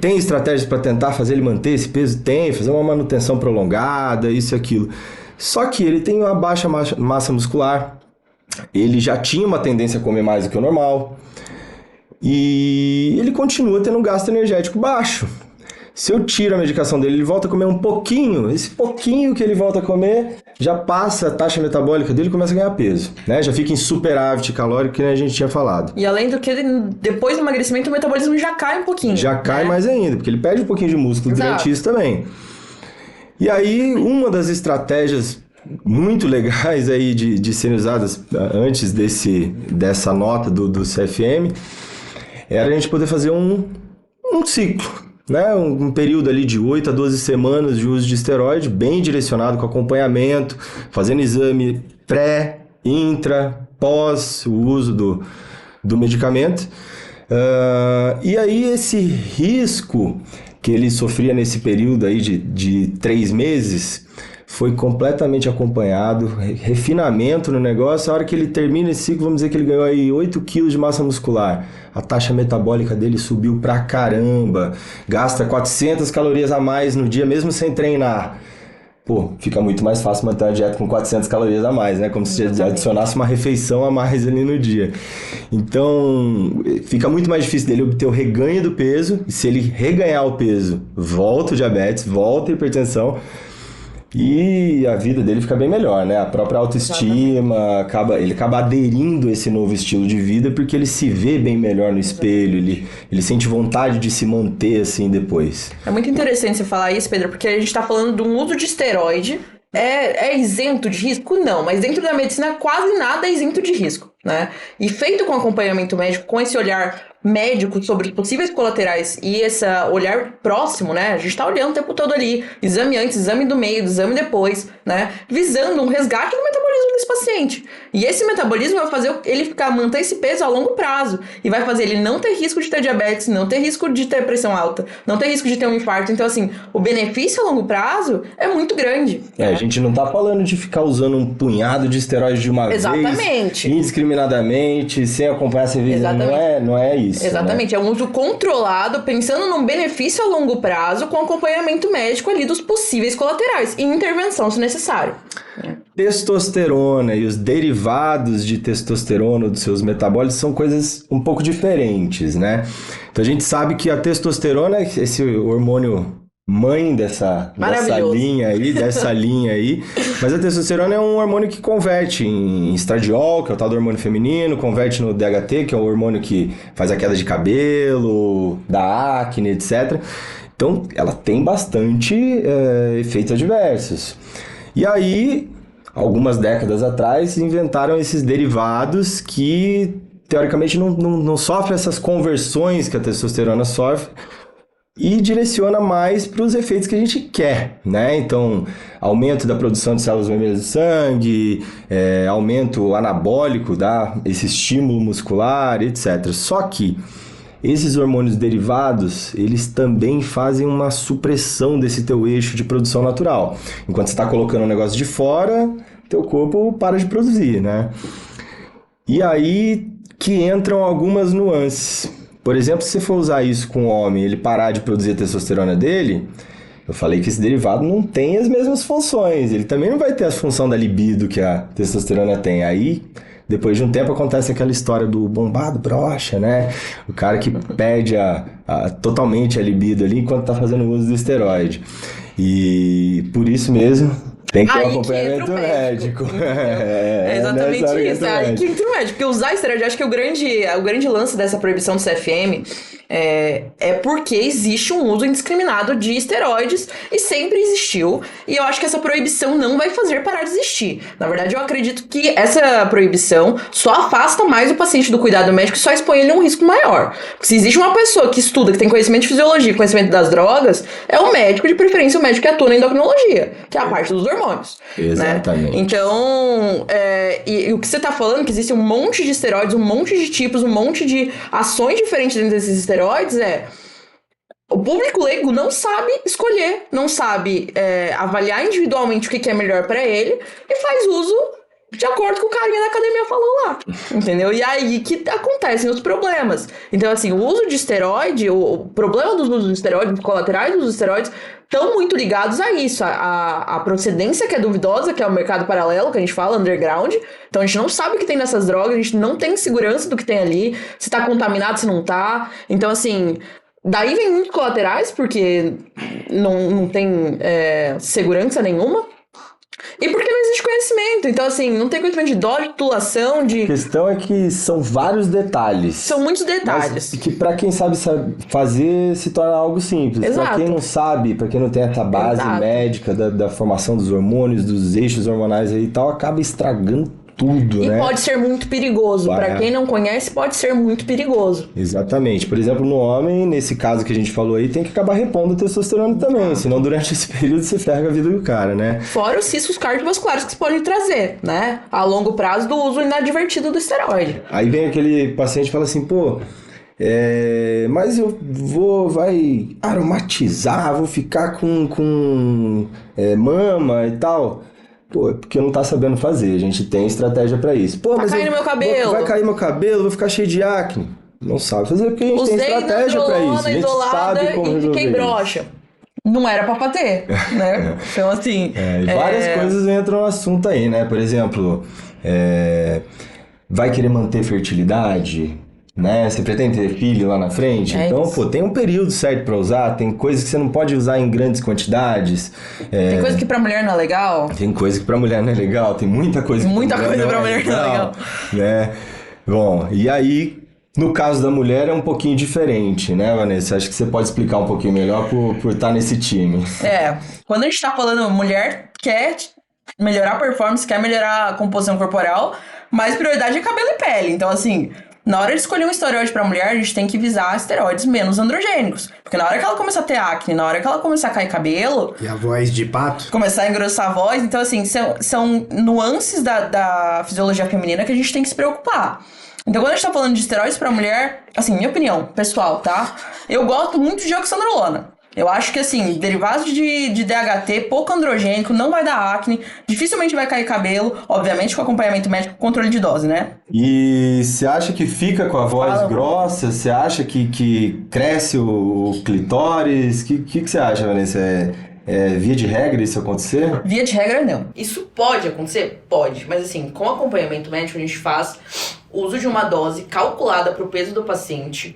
Tem estratégias para tentar fazer ele manter esse peso? Tem, fazer uma manutenção prolongada, isso e aquilo. Só que ele tem uma baixa massa muscular, ele já tinha uma tendência a comer mais do que o normal e ele continua tendo um gasto energético baixo. Se eu tiro a medicação dele, ele volta a comer um pouquinho. Esse pouquinho que ele volta a comer, já passa a taxa metabólica dele e começa a ganhar peso, né? Já fica em superávit calórico, que a gente tinha falado. E além do que, depois do emagrecimento, o metabolismo já cai um pouquinho. Já cai mais ainda, porque ele perde um pouquinho de músculo durante isso também. E aí, uma das estratégias muito legais aí de serem usadas antes dessa nota do CFM era a gente poder fazer um ciclo. né? Um período ali de 8 a 12 semanas de uso de esteroide, bem direcionado com acompanhamento, fazendo exame pré, intra, pós o uso do medicamento. E aí esse risco que ele sofria nesse período aí de 3 meses foi completamente acompanhado, refinamento no negócio. A hora que ele termina esse ciclo, vamos dizer que ele ganhou aí 8 quilos de massa muscular. A taxa metabólica dele subiu pra caramba, gasta 400 calorias a mais no dia, mesmo sem treinar. Pô, fica muito mais fácil manter uma dieta com 400 calorias a mais, né? Como se adicionasse uma refeição a mais ali no dia. Então, fica muito mais difícil dele obter o reganho do peso. E se ele reganhar o peso, volta o diabetes, volta a hipertensão. E a vida dele fica bem melhor, né? A própria autoestima, ele acaba aderindo a esse novo estilo de vida porque ele se vê bem melhor no espelho, ele sente vontade de se manter assim depois. É muito interessante você falar isso, Pedro, porque a gente tá falando de um uso de esteroide. É isento de risco? Não, mas dentro da medicina quase nada é isento de risco, né? E feito com acompanhamento médico, com esse olhar médico sobre os possíveis colaterais e esse olhar próximo, né? A gente tá olhando o tempo todo ali, exame antes, exame do meio, exame depois, né? Visando um resgate do metabolismo desse paciente. E esse metabolismo vai fazer ele manter esse peso a longo prazo e vai fazer ele não ter risco de ter diabetes, não ter risco de ter pressão alta, não ter risco de ter um infarto. Então, assim, o benefício a longo prazo é muito grande. A gente não tá falando de ficar usando um punhado de esteroide de uma vez, indiscriminadamente, sem acompanhar a cerveja. Não é isso. Exatamente, né? É um uso controlado, pensando num benefício a longo prazo, com acompanhamento médico ali dos possíveis colaterais e intervenção se necessário. Testosterona e os derivados de testosterona dos seus metabólitos são coisas um pouco diferentes, né? Então a gente sabe que a testosterona, esse hormônio mãe dessa linha aí, mas a testosterona é um hormônio que converte em estradiol, que é o tal do hormônio feminino, converte no DHT, que é o hormônio que faz a queda de cabelo, da acne, etc. Então, ela tem bastante efeitos adversos. E aí, algumas décadas atrás, inventaram esses derivados que, teoricamente, não sofrem essas conversões que a testosterona sofre, e direciona mais para os efeitos que a gente quer, né? Então, aumento da produção de células vermelhas do sangue, aumento anabólico, esse estímulo muscular, etc. Só que esses hormônios derivados, eles também fazem uma supressão desse teu eixo de produção natural. Enquanto você está colocando um negócio de fora, teu corpo para de produzir, né? E aí que entram algumas nuances. Por exemplo, se você for usar isso com o homem, ele parar de produzir a testosterona dele, eu falei que esse derivado não tem as mesmas funções. Ele também não vai ter a função da libido que a testosterona tem. Aí, depois de um tempo, acontece aquela história do bombado brocha, né? O cara que perde totalmente a libido ali enquanto tá fazendo uso do esteroide. E por isso mesmo, tem que ter um acompanhamento médico. É exatamente isso. Aí que entra o médico. Porque usar esteroide, acho que o grande lance dessa proibição do CFM é porque existe um uso indiscriminado de esteroides e sempre existiu. E eu acho que essa proibição não vai fazer parar de existir. Na verdade, eu acredito que essa proibição só afasta mais o paciente do cuidado médico e só expõe ele a um risco maior. Porque se existe uma pessoa que estuda, que tem conhecimento de fisiologia, conhecimento das drogas, é o médico, de preferência o médico que atua na endocrinologia, que é a parte dos hormônios. Exatamente. Né? Então, e o que você tá falando, que existe um monte de esteroides, um monte de tipos, um monte de ações diferentes dentro desses esteroides, o público leigo não sabe escolher, não sabe avaliar individualmente o que é melhor pra ele e faz uso de acordo com o carinha da academia falou lá, entendeu? E aí que acontecem os problemas. Então, assim, o uso de esteroide, o problema dos usos de esteroide, os colaterais dos esteroides, estão muito ligados a isso, a procedência que é duvidosa, que é o mercado paralelo, que a gente fala, underground. Então, a gente não sabe o que tem nessas drogas, a gente não tem segurança do que tem ali, se tá contaminado, se não tá. Então, assim, daí vem muitos colaterais, porque não tem segurança nenhuma. E porque não existe conhecimento. Então, assim, não tem conhecimento de dose, de titulação, de... A questão é que são vários detalhes. São muitos detalhes. Mas que pra quem sabe fazer, se torna algo simples. Exato. Pra quem não sabe, pra quem não tem essa base médica da formação dos hormônios, dos eixos hormonais aí e tal, acaba estragando tudo, E né? pode ser muito perigoso. Pra quem não conhece, pode ser muito perigoso. Exatamente. Por exemplo, no homem, nesse caso que a gente falou aí, tem que acabar repondo a testosterona também. Senão, durante esse período, você ferra a vida do cara, né? Fora os riscos cardiovasculares que isso pode trazer, né? A longo prazo do uso inadvertido do esteroide. Aí vem aquele paciente e fala assim, pô, mas vai aromatizar, vou ficar com mama e tal. Pô, é porque não tá sabendo fazer, a gente tem estratégia pra isso. Pô, Vai cair no meu cabelo. Vai cair meu cabelo, vou ficar cheio de acne. Não sabe fazer porque a gente tem estratégia pra isso. A gente sabe como e resolver fiquei isso. broxa. Não era pra bater, né? Então, assim... E várias coisas entram no assunto aí, né? Por exemplo, vai querer manter fertilidade, né? Você pretende ter filho lá na frente? Então, isso. tem um período certo pra usar, tem coisas que você não pode usar em grandes quantidades. Tem coisa que pra mulher não é legal. Tem coisa que pra mulher não é legal, tem muita coisa que Muita coisa pra mulher não é legal. Né? Bom, e aí... No caso da mulher é um pouquinho diferente, né, Vanessa? Acho que você pode explicar um pouquinho melhor por estar nesse time. Quando a gente tá falando mulher quer melhorar a performance, quer melhorar a composição corporal, mas prioridade é cabelo e pele. Então, assim, na hora de escolher um esteroide pra mulher, a gente tem que visar esteroides menos androgênicos. Porque na hora que ela começar a ter acne, na hora que ela começar a cair cabelo... E a voz de pato? Começar a engrossar a voz. Então, assim, são nuances da fisiologia feminina que a gente tem que se preocupar. Então, quando a gente tá falando de esteroides pra mulher, assim, minha opinião pessoal, tá? Eu gosto muito de oxandrolona. Eu acho que, assim, derivados de DHT, pouco androgênico, não vai dar acne, dificilmente vai cair cabelo, obviamente com acompanhamento médico, controle de dose, né? E você acha que fica com a voz grossa? Você acha que cresce o clitóris? O que você acha, Vanessa? Via de regra isso acontecer? Via de regra, não. Isso pode acontecer? Pode. Mas, assim, com acompanhamento médico, a gente faz o uso de uma dose calculada para o peso do paciente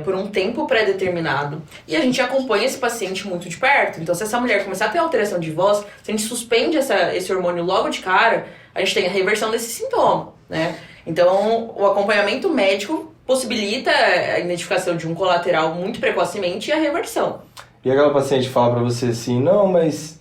por um tempo pré-determinado e a gente acompanha esse paciente muito de perto. Então, se essa mulher começar a ter alteração de voz, se a gente suspende esse hormônio logo de cara, a gente tem a reversão desse sintoma, né? Então, o acompanhamento médico possibilita a identificação de um colateral muito precocemente e a reversão. E aquela paciente fala pra você assim, não, mas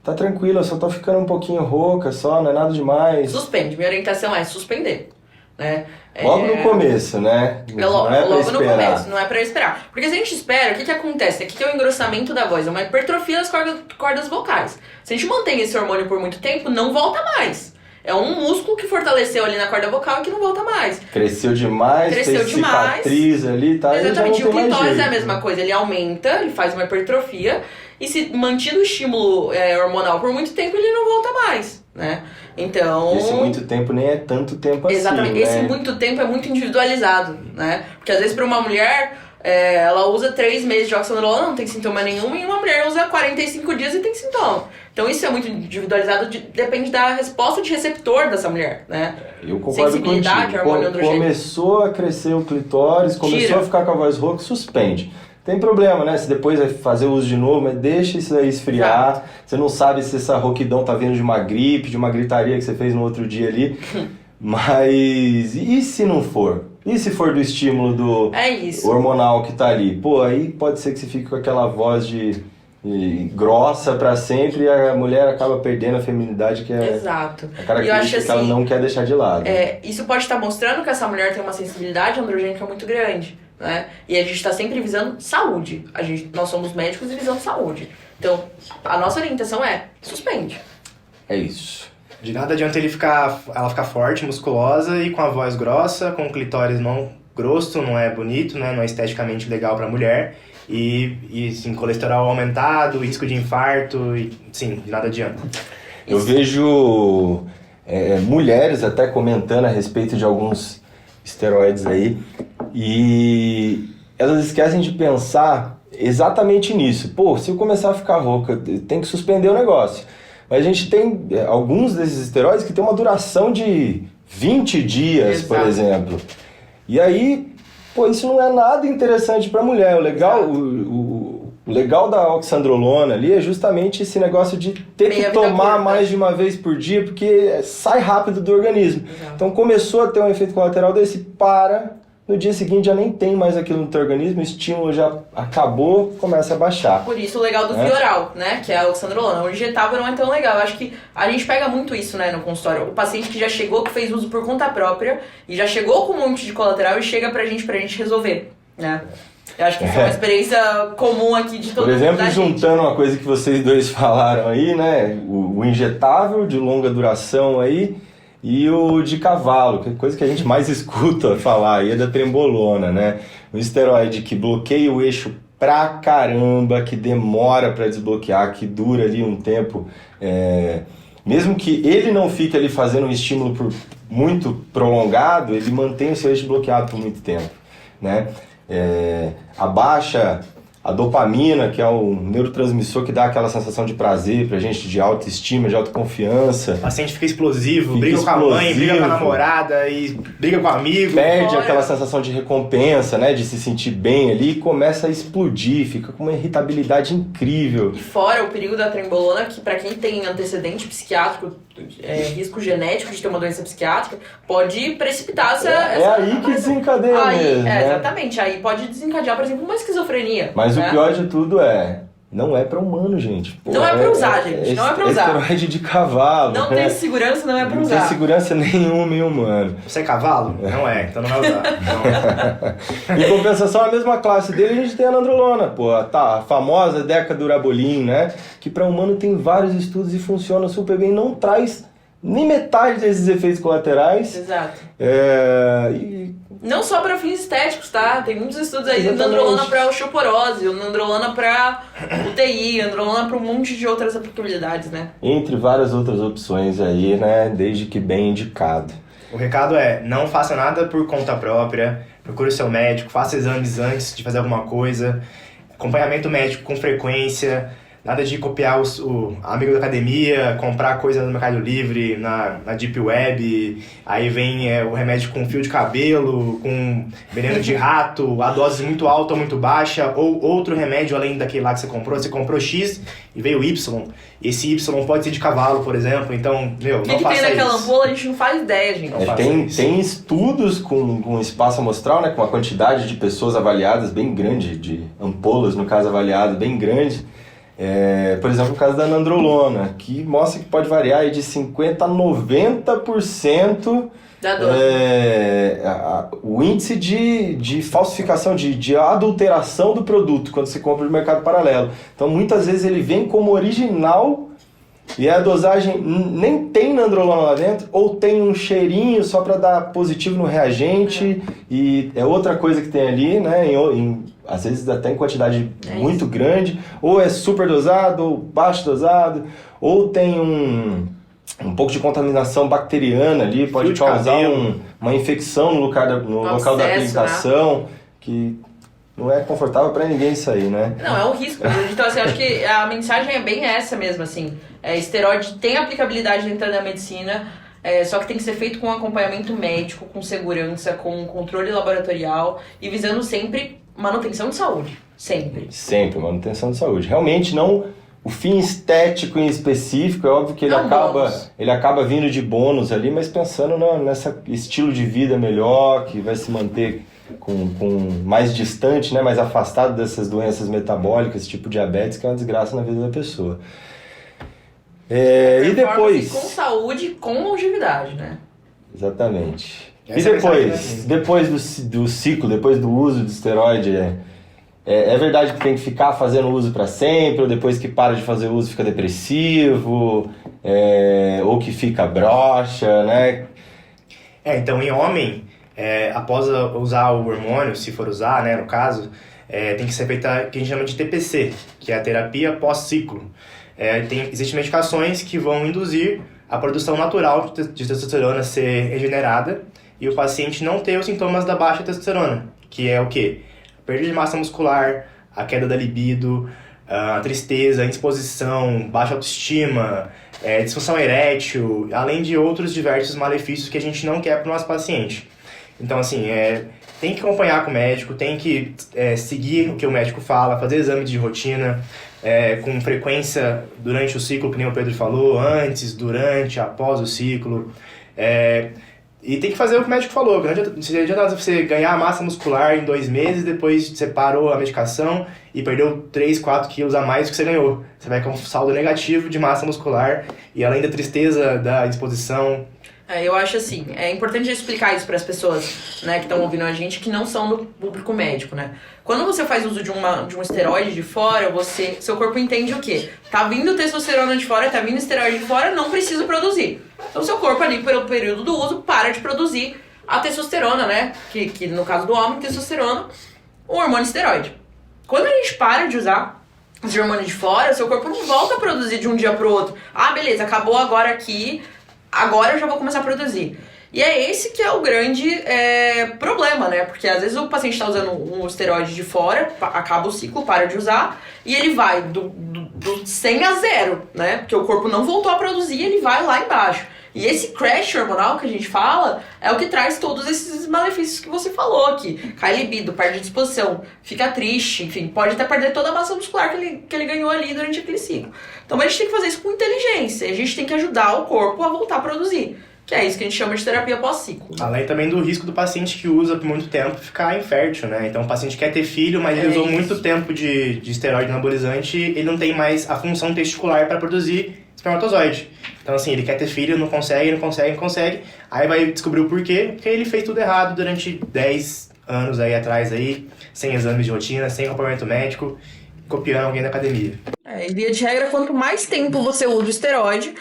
tá tranquilo, eu só tô ficando um pouquinho rouca só, não é nada demais. Suspende. Minha orientação é suspender. Né? Logo no começo, né? Logo no começo, não é pra esperar. Porque se a gente espera, o que acontece? Aqui que é o engrossamento da voz, é uma hipertrofia das cordas vocais. Se a gente mantém esse hormônio por muito tempo, não volta mais. É um músculo que fortaleceu ali na corda vocal e que não volta mais. Cresceu demais, fez cicatriz ali, tá? Exatamente, e o clitóris é a mesma coisa, ele aumenta, ele faz uma hipertrofia, e se mantido o estímulo hormonal por muito tempo, ele não volta mais, né? Então... Esse muito tempo nem é tanto tempo assim, exatamente, esse muito tempo é muito individualizado, né? Porque às vezes para uma mulher, ela usa 3 meses de oxandrolona, não tem sintoma nenhum, e uma mulher usa 45 dias e tem sintoma. Então isso é muito individualizado, depende da resposta de receptor dessa mulher, né? Eu concordo sensibilidade, hormônio androgênico. Começou a crescer o clitóris, começou a ficar com a voz rouca, suspende. Tem problema, né? Se depois vai fazer uso de novo, mas deixa isso aí esfriar. Exato. Você não sabe se essa rouquidão tá vindo de uma gripe, de uma gritaria que você fez no outro dia ali. Mas e se não for? E se for do estímulo do hormonal que tá ali? Pô, aí pode ser que você fique com aquela voz grossa pra sempre e a mulher acaba perdendo a feminilidade que é exato. A característica assim, que ela não quer deixar de lado. Isso pode estar mostrando que essa mulher tem uma sensibilidade androgênica muito grande, né? E a gente está sempre visando saúde. Nós somos médicos e visamos saúde. Então, a nossa orientação é suspende. É isso. De nada adianta ela ficar forte, musculosa e com a voz grossa, com o clitóris não grosso, não é bonito, né? Não é esteticamente legal para a mulher. E sim, colesterol aumentado, risco de infarto, e sim, de nada adianta. Eu vejo mulheres até comentando a respeito de alguns esteroides aí, e elas esquecem de pensar exatamente nisso. Pô, se eu começar a ficar rouca, tem que suspender o negócio. Mas a gente tem alguns desses esteroides que tem uma duração de 20 dias, exato, por exemplo. E aí, pô, isso não é nada interessante para a mulher. O legal da oxandrolona ali é justamente esse negócio de ter que tomar mais de uma vez por dia, porque sai rápido do organismo. Exato. Então começou a ter um efeito colateral desse, no dia seguinte já nem tem mais aquilo no teu organismo, o estímulo já acabou, começa a baixar. Por isso o legal do via oral, né, que é a oxandrolona. O injetável não é tão legal. Eu acho que a gente pega muito isso, né, no consultório. O paciente que já chegou, que fez uso por conta própria, e já chegou com um monte de colateral e chega pra gente resolver, né. Eu acho que isso é uma experiência comum aqui de todo mundo. Por exemplo, juntando uma coisa que vocês dois falaram aí, né, o injetável de longa duração aí, e o de cavalo, que é a coisa que a gente mais escuta falar aí é da trembolona, né? Um esteroide que bloqueia o eixo pra caramba, que demora para desbloquear, que dura ali um tempo, mesmo que ele não fique ali fazendo um estímulo por muito prolongado, ele mantém o seu eixo bloqueado por muito tempo, né? Abaixa a dopamina, que é o neurotransmissor que dá aquela sensação de prazer pra gente, de autoestima, de autoconfiança. O paciente fica explosivo, briga com a mãe, briga com a namorada e briga com o amigo. Perde aquela sensação de recompensa, né, de se sentir bem ali e começa a explodir, fica com uma irritabilidade incrível. E fora o perigo da trembolona, que pra quem tem antecedente psiquiátrico, risco genético de ter uma doença psiquiátrica, pode precipitar essa... aí que desencadeia mesmo, né? Exatamente, aí pode desencadear, por exemplo, uma esquizofrenia. Mas o pior de tudo não é pra humano, gente. Pô, não é pra usar, gente. Não é pra usar. Esteroide de cavalo. Não tem segurança, não é pra usar. Não tem segurança nenhuma em humano. Você é cavalo? Não é, então não vai usar. Em compensação, a mesma classe dele, a gente tem a nandrolona, pô. Tá, a famosa Decadurabolin, né? Que pra humano tem vários estudos e funciona super bem. Não traz nem metade desses efeitos colaterais. Exato. E... Não só para fins estéticos, tá? Tem muitos estudos aí de nandrolona para osteoporose, nandrolona para UTI, nandrolona para um monte de outras aplicabilidades, né? Entre várias outras opções aí, né? Desde que bem indicado. O recado é, não faça nada por conta própria, procure o seu médico, faça exames antes de fazer alguma coisa, acompanhamento médico com frequência, nada de copiar o amigo da academia, comprar coisa no Mercado Livre, na Deep Web, aí vem o remédio com fio de cabelo, com veneno de rato, a dose muito alta ou muito baixa, ou outro remédio além daquele lá que você comprou X e veio Y, esse Y pode ser de cavalo, por exemplo, então, não faça isso. O que tem naquela ampola a gente não faz ideia, gente. Tem estudos com espaço amostral, né, com a quantidade de pessoas avaliadas bem grande, de ampolas, no caso, avaliado bem grande. Por exemplo, o caso da nandrolona, que mostra que pode variar aí de 50% a 90% da dose. O índice de falsificação, de adulteração do produto quando você compra no mercado paralelo. Então, muitas vezes ele vem como original e a dosagem nem tem nandrolona lá dentro, ou tem um cheirinho só para dar positivo no reagente, e é outra coisa que tem ali, né? Às vezes até em quantidade muito grande, ou é super dosado, ou baixo dosado, ou tem um pouco de contaminação bacteriana ali, pode causar uma infecção no local da aplicação, né? Que não é confortável para ninguém isso aí, né? Não, é um risco. Então, assim, acho que a mensagem é bem essa mesmo, assim. Esteroide tem aplicabilidade dentro da medicina, só que tem que ser feito com acompanhamento médico, com segurança, com controle laboratorial e visando sempre manutenção de saúde. Sempre. Sempre, manutenção de saúde. Realmente não... O fim estético em específico, é óbvio que ele acaba vindo de bônus ali, mas pensando nesse estilo de vida melhor, que vai se manter com mais distante, né, mais afastado dessas doenças metabólicas, tipo diabetes, que é uma desgraça na vida da pessoa. E depois... Com saúde, com longevidade, né? Exatamente. E depois do ciclo, depois do uso de esteroide, é verdade que tem que ficar fazendo uso para sempre, ou depois que para de fazer uso fica depressivo, ou que fica broxa, né? Então em homem, após usar o hormônio, se for usar, né, no caso, tem que ser feita o que a gente chama de TPC, que é a terapia pós-ciclo. Existem medicações que vão induzir a produção natural de testosterona ser regenerada e o paciente não ter os sintomas da baixa testosterona, que é o quê? Perda de massa muscular, a queda da libido, a tristeza, a indisposição, baixa autoestima, disfunção erétil, além de outros diversos malefícios que a gente não quer para o nosso paciente. Então, assim, tem que acompanhar com o médico, tem que seguir o que o médico fala, fazer exames de rotina, com frequência durante o ciclo, que nem o Pedro falou, antes, durante, após o ciclo. E tem que fazer o que o médico falou. Não adianta você ganhar massa muscular em 2 meses, depois você parou a medicação e perdeu 3, 4 quilos a mais do que você ganhou. Você vai com um saldo negativo de massa muscular e além da tristeza da exposição. Eu acho assim, é importante explicar isso para as pessoas, né, que estão ouvindo a gente, que não são do público médico, né? Quando você faz uso de um esteroide de fora, seu corpo entende o quê? Tá vindo testosterona de fora, tá vindo esteroide de fora, não preciso produzir. Então seu corpo ali, pelo período do uso, para de produzir a testosterona, né? Que no caso do homem, testosterona, o hormônio esteroide. Quando a gente para de usar esse hormônio de fora, seu corpo não volta a produzir de um dia pro outro. Ah, beleza, acabou agora aqui, agora eu já vou começar a produzir. E é esse que é o grande problema, né? Porque às vezes o paciente está usando um esteroide de fora, acaba o ciclo, para de usar, e ele vai do 100 a 0, né? Porque o corpo não voltou a produzir, ele vai lá embaixo. E esse crash hormonal que a gente fala é o que traz todos esses malefícios que você falou aqui. Cai libido, perde disposição, fica triste, enfim, pode até perder toda a massa muscular que ele ganhou ali durante aquele ciclo. Então a gente tem que fazer isso com inteligência, a gente tem que ajudar o corpo a voltar a produzir. Que é isso que a gente chama de terapia pós-ciclo. Além também do risco do paciente que usa por muito tempo ficar infértil, né? Então o paciente quer ter filho, mas ele usou muito tempo de esteroide anabolizante, ele não tem mais a função testicular para produzir espermatozoide. Então assim, ele quer ter filho, não consegue. Aí vai descobrir o porquê, porque ele fez tudo errado durante 10 anos aí atrás, aí, sem exames de rotina, sem acompanhamento médico, copiando alguém da academia. E via de regra, quanto mais tempo você usa o esteroide,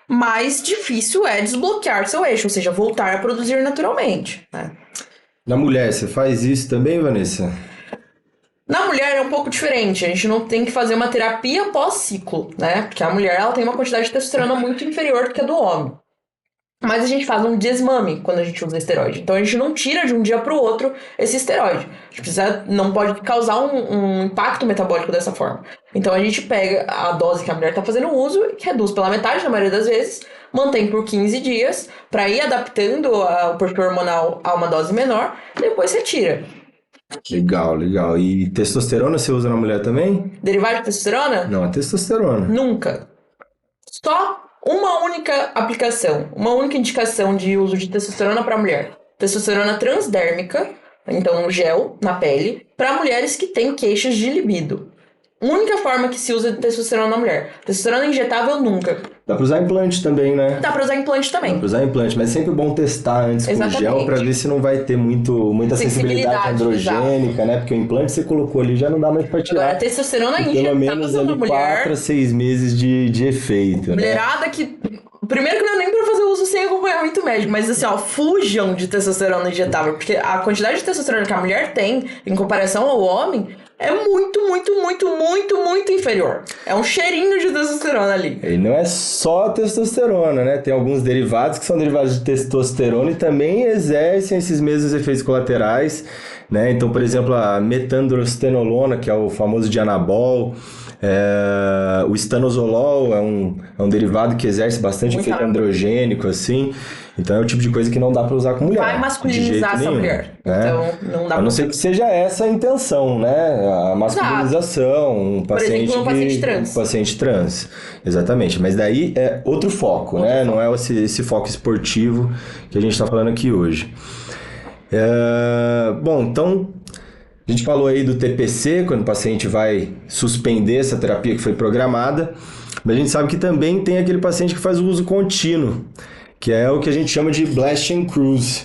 mais difícil é desbloquear seu eixo, ou seja, voltar a produzir naturalmente, né? Na mulher, você faz isso também, Vanessa? Na mulher é um pouco diferente, a gente não tem que fazer uma terapia pós-ciclo, né? Porque a mulher ela tem uma quantidade de testosterona muito inferior do que a do homem. Mas a gente faz um desmame quando a gente usa esteroide. Então a gente não tira de um dia para o outro esse esteroide. A gente não pode causar um impacto metabólico dessa forma. Então a gente pega a dose que a mulher está fazendo uso, reduz pela metade na maioria das vezes, mantém por 15 dias para ir adaptando o perfil hormonal a uma dose menor, depois retira. Legal. E testosterona você usa na mulher também? Derivado de testosterona? Não, a testosterona. Nunca. Só uma única aplicação, uma única indicação de uso de testosterona para mulher. Testosterona transdérmica, então gel na pele, para mulheres que têm queixas de libido. Única forma que se usa de testosterona na mulher. Testosterona injetável, nunca. Dá pra usar implante também, né? Dá pra usar implante também. Dá pra usar implante, mas é sempre bom testar antes com gel pra ver se não vai ter muita sensibilidade androgênica, né? Porque o implante você colocou ali já não dá mais pra tirar. Agora, a testosterona injetável pelo menos ali mulher, 4 a 6 meses de efeito, mulherada, né? Que... Primeiro que não é nem pra fazer uso sem acompanhamento médico, mas assim, fujam de testosterona injetável, porque a quantidade de testosterona que a mulher tem, em comparação ao homem, é muito inferior. É um cheirinho de testosterona ali. E não é só testosterona, né? Tem alguns derivados que são derivados de testosterona e também exercem esses mesmos efeitos colaterais, né? Então, por exemplo, a metandrostenolona, que é o famoso Dianabol, o estanozolol é um derivado que exerce bastante efeito androgênico, assim. Então é o tipo de coisa que não dá pra usar com mulher. Vai masculinizar essa mulher. Né? Então não dá. A não ser que seja essa a intenção, né? A masculinização, um paciente, por exemplo, paciente trans. Um paciente trans. Exatamente. Mas daí é outro foco, né? Não é esse foco esportivo que a gente tá falando aqui hoje. Bom, então a gente falou aí do TPC, quando o paciente vai suspender essa terapia que foi programada, mas a gente sabe que também tem aquele paciente que faz o uso contínuo, que é o que a gente chama de Blast and Cruise.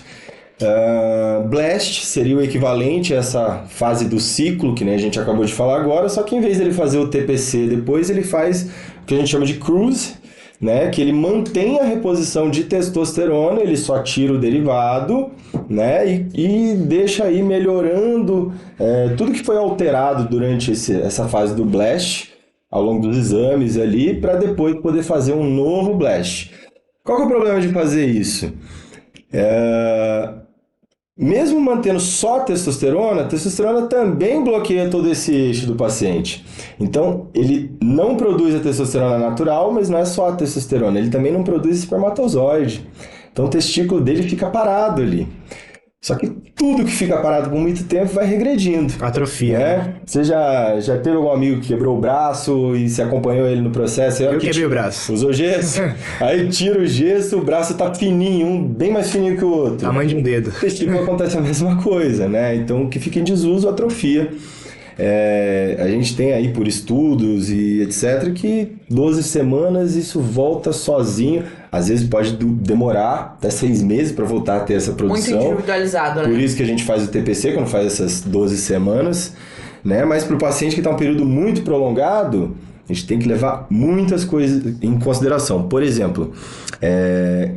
Blast seria o equivalente a essa fase do ciclo, que nem a gente acabou de falar agora, só que em vez dele fazer o TPC depois, ele faz o que a gente chama de Cruise, né? Que ele mantém a reposição de testosterona, ele só tira o derivado, né? E deixa aí melhorando tudo que foi alterado durante essa fase do Blast, ao longo dos exames ali, para depois poder fazer um novo Blast. Qual que é o problema de fazer isso? Mesmo mantendo só a testosterona também bloqueia todo esse eixo do paciente. Então, ele não produz a testosterona natural, mas não é só a testosterona, ele também não produz espermatozoide. Então, o testículo dele fica parado ali. Só que tudo que fica parado por muito tempo vai regredindo. Atrofia. Né? Você já teve algum amigo que quebrou o braço e se acompanhou ele no processo? Eu quebrei o braço. Usou gesso? Aí tira o gesso, o braço tá fininho, um bem mais fininho que o outro. Tamanho de um dedo. O testículo acontece a mesma coisa, né? Então, o que fica em desuso, atrofia. A gente tem aí por estudos e etc. que 12 semanas isso volta sozinho. Às vezes pode demorar até 6 meses para voltar a ter essa produção. Muito individualizado, né? Por isso que a gente faz o TPC quando faz essas 12 semanas, né? Mas para o paciente que está um período muito prolongado, a gente tem que levar muitas coisas em consideração. Por exemplo,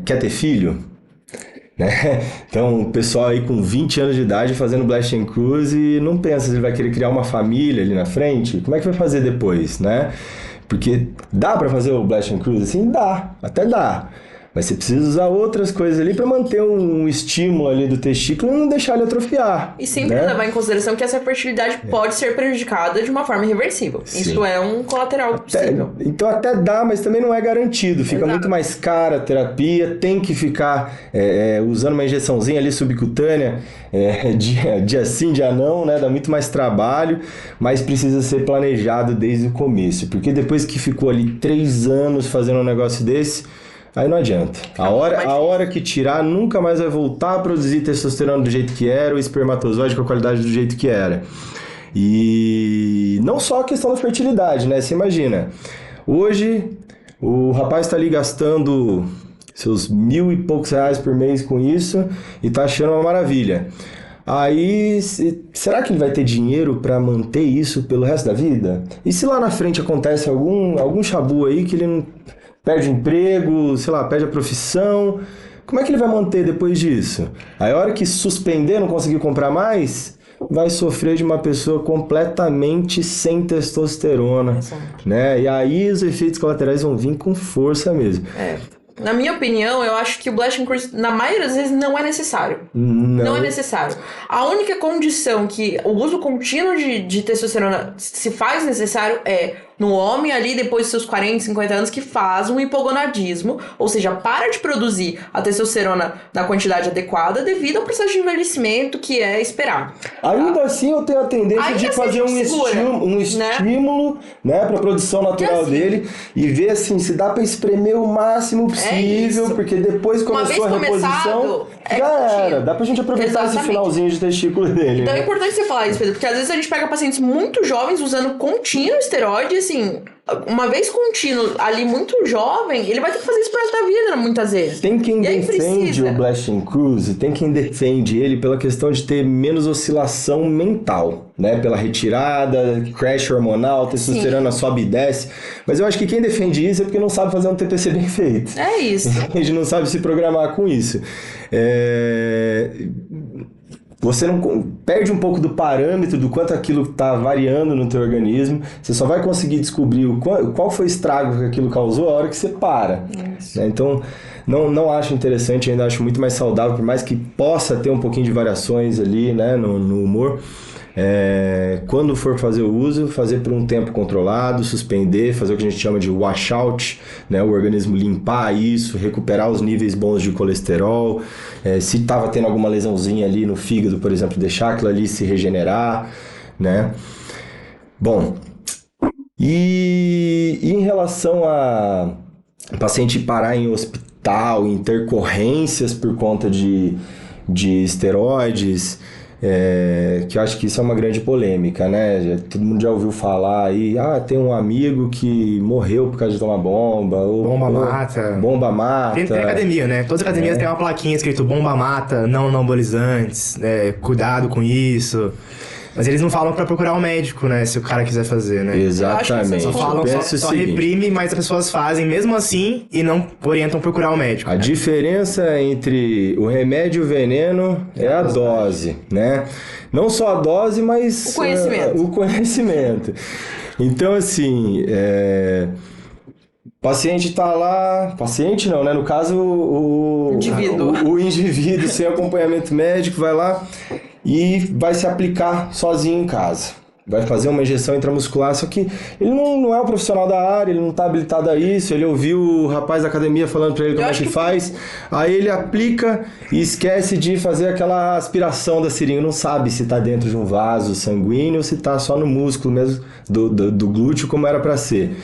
quer ter filho? Né? Então, o pessoal aí com 20 anos de idade fazendo Blast and Cruise e não pensa se ele vai querer criar uma família ali na frente. Como é que vai fazer depois, né? Porque dá pra fazer o Blast and Cruise assim? Dá, até dá. Mas você precisa usar outras coisas ali para manter um estímulo ali do testículo e não deixar ele atrofiar. E sempre né? levar em consideração que essa fertilidade pode ser prejudicada de uma forma irreversível. Sim. Isso é um colateral possível. Então até dá, mas também não é garantido. Fica muito mais cara a terapia, tem que ficar usando uma injeçãozinha ali subcutânea, dia sim, dia não, né? Dá muito mais trabalho, mas precisa ser planejado desde o começo. Porque depois que ficou ali 3 anos fazendo um negócio desse, aí não adianta. A hora que tirar, nunca mais vai voltar a produzir testosterona do jeito que era, o espermatozoide com a qualidade do jeito que era. E não só a questão da fertilidade, né? Você imagina, hoje o rapaz está ali gastando seus 1.000 e poucos reais por mês com isso e tá achando uma maravilha. Aí, será que ele vai ter dinheiro para manter isso pelo resto da vida? E se lá na frente acontece algum chabu aí que ele não... perde o emprego, sei lá, perde a profissão, como é que ele vai manter depois disso? Aí a hora que suspender, não conseguir comprar mais, vai sofrer de uma pessoa completamente sem testosterona, né? E aí os efeitos colaterais vão vir com força mesmo. Na minha opinião, eu acho que o Blast and Cruise, na maioria das vezes, não é necessário. Não é necessário. A única condição que o uso contínuo de testosterona se faz necessário é no homem ali, depois dos seus 40, 50 anos, que faz um hipogonadismo, ou seja, para de produzir a testosterona na quantidade adequada devido ao processo de envelhecimento que é esperado. Ainda assim, eu tenho a tendência de fazer um estímulo, né, para a produção natural dele e ver assim, se dá para espremer o máximo possível, porque depois começou a reposição, já era. Dá pra gente aproveitar esse finalzinho de testículo dele. Então né? é importante você falar isso, Pedro, porque às vezes a gente pega pacientes muito jovens usando contínuo esteroide, assim, uma vez contínuo ali muito jovem, ele vai ter que fazer isso pro resto da vida, muitas vezes. Tem quem defende o Blast and Cruise, tem quem defende ele pela questão de ter menos oscilação mental, né? Pela retirada, crash hormonal, testosterona sobe e desce. Mas eu acho que quem defende isso é porque não sabe fazer um TPC bem feito. É isso. A gente não sabe se programar com isso. Você não perde um pouco do parâmetro do quanto aquilo está variando no teu organismo. Você só vai conseguir descobrir qual foi o estrago que aquilo causou a hora que você para. Né? Então, não acho interessante, ainda acho muito mais saudável, por mais que possa ter um pouquinho de variações ali, né, no humor. Quando for fazer o uso, fazer por um tempo controlado, suspender, fazer o que a gente chama de washout, né? O organismo limpar isso, recuperar os níveis bons de colesterol, se estava tendo alguma lesãozinha ali no fígado, por exemplo, deixar aquilo ali se regenerar, né? Bom, e em relação a paciente parar em hospital, intercorrências por conta de esteroides, que eu acho que isso é uma grande polêmica, né? Todo mundo já ouviu falar aí, tem um amigo que morreu por causa de tomar bomba. Bomba mata. Tem academia, né? Todas as academias têm uma plaquinha escrito bomba mata, não anabolizantes, cuidado com isso. Mas eles não falam pra procurar um médico, né? Se o cara quiser fazer, né? Exatamente. Só falam, só reprime, mas as pessoas fazem mesmo assim e não orientam procurar um médico. A diferença entre o remédio e o veneno é a dose, né? Não só a dose, mas o conhecimento. Então, assim, paciente tá lá... Paciente não, né? No caso, o indivíduo sem acompanhamento médico vai lá e vai se aplicar sozinho em casa. vai fazer uma injeção intramuscular, só que ele não é um profissional da área, ele não tá habilitado a isso, ele ouviu o rapaz da academia falando pra ele como é que faz, aí ele aplica e esquece de fazer aquela aspiração da seringa, não sabe se tá dentro de um vaso sanguíneo ou se tá só no músculo mesmo do glúteo, como era pra ser.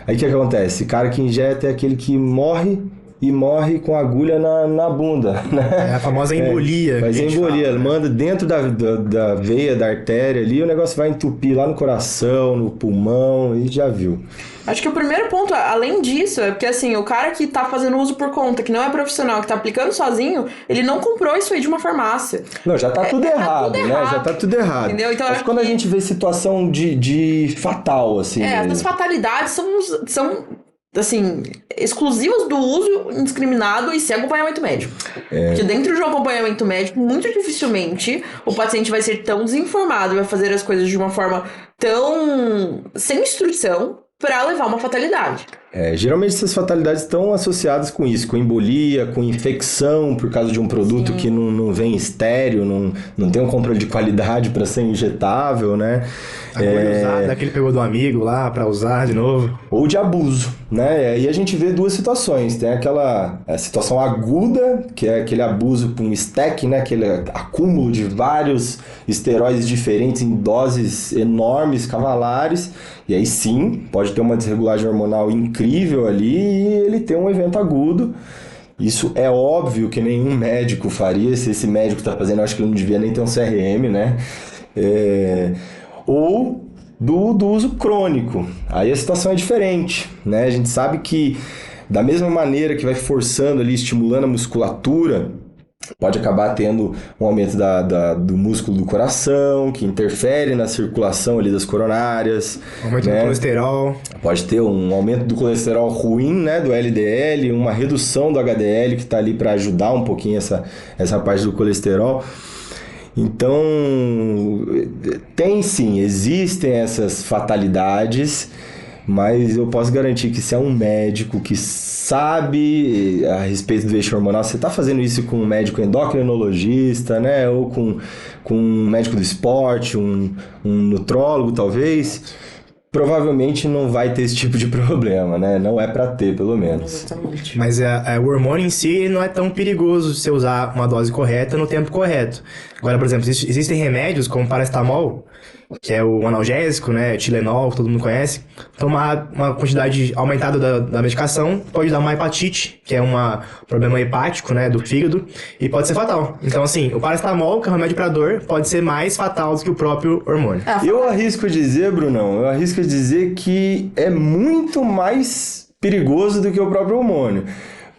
Aí o que acontece? O cara que injeta é aquele que morre e morre com agulha na bunda, né? É a famosa embolia. Faz embolia, fala, né? Manda dentro da veia, da artéria ali, o negócio vai entupir lá no coração, no pulmão, e já viu. Acho que o primeiro ponto, além disso, é porque assim, o cara que tá fazendo uso por conta, que não é profissional, que tá aplicando sozinho, ele não comprou isso aí de uma farmácia. Não, já tá tudo errado, tá tudo errado, né? Já tá tudo errado. Entendeu? Então, acho que quando a gente vê situação de fatal, assim... as fatalidades são assim, exclusivas do uso indiscriminado e sem acompanhamento médico. Porque dentro de um acompanhamento médico, muito dificilmente o paciente vai ser tão desinformado e vai fazer as coisas de uma forma tão... sem instrução para levar uma fatalidade. Geralmente essas fatalidades estão associadas com isso, com embolia, com infecção por causa de um produto que não vem estéreo, não tem um controle de qualidade para ser injetável, né? Agulha usada, que ele pegou do amigo lá para usar de novo. Ou de abuso, né? E a gente vê duas situações. Tem aquela situação aguda, que é aquele abuso com stack, né? Aquele acúmulo de vários esteroides diferentes em doses enormes, cavalares. E aí sim, pode ter uma desregulagem hormonal incrível ali e ele tem um evento agudo. Isso é óbvio que nenhum médico faria. Se esse médico está fazendo, eu acho que ele não devia nem ter um CRM, né? Ou do uso crônico. Aí a situação é diferente, né? A gente sabe que da mesma maneira que vai forçando ali, estimulando a musculatura, pode acabar tendo um aumento do músculo do coração, que interfere na circulação ali das coronárias. Aumento do colesterol. Pode ter um aumento do colesterol ruim, né, do LDL, uma redução do HDL, que está ali para ajudar um pouquinho essa parte do colesterol. Então, existem essas fatalidades, mas eu posso garantir que se é um médico que sabe a respeito do eixo hormonal, você está fazendo isso com um médico endocrinologista, né? Ou com um médico do esporte, um nutrólogo talvez, provavelmente não vai ter esse tipo de problema, né? Não é para ter, pelo menos. Exatamente. Mas o hormônio em si não é tão perigoso se você usar uma dose correta no tempo correto. Agora, por exemplo, existem remédios como paracetamol, que é o analgésico, né, Tilenol, que todo mundo conhece. Tomar uma quantidade aumentada da medicação pode dar uma hepatite, que é um problema hepático, né, do fígado, e pode ser fatal. Então, assim, o paracetamol, que é um remédio para dor, pode ser mais fatal do que o próprio hormônio. Eu arrisco dizer, Brunão, que é muito mais perigoso do que o próprio hormônio.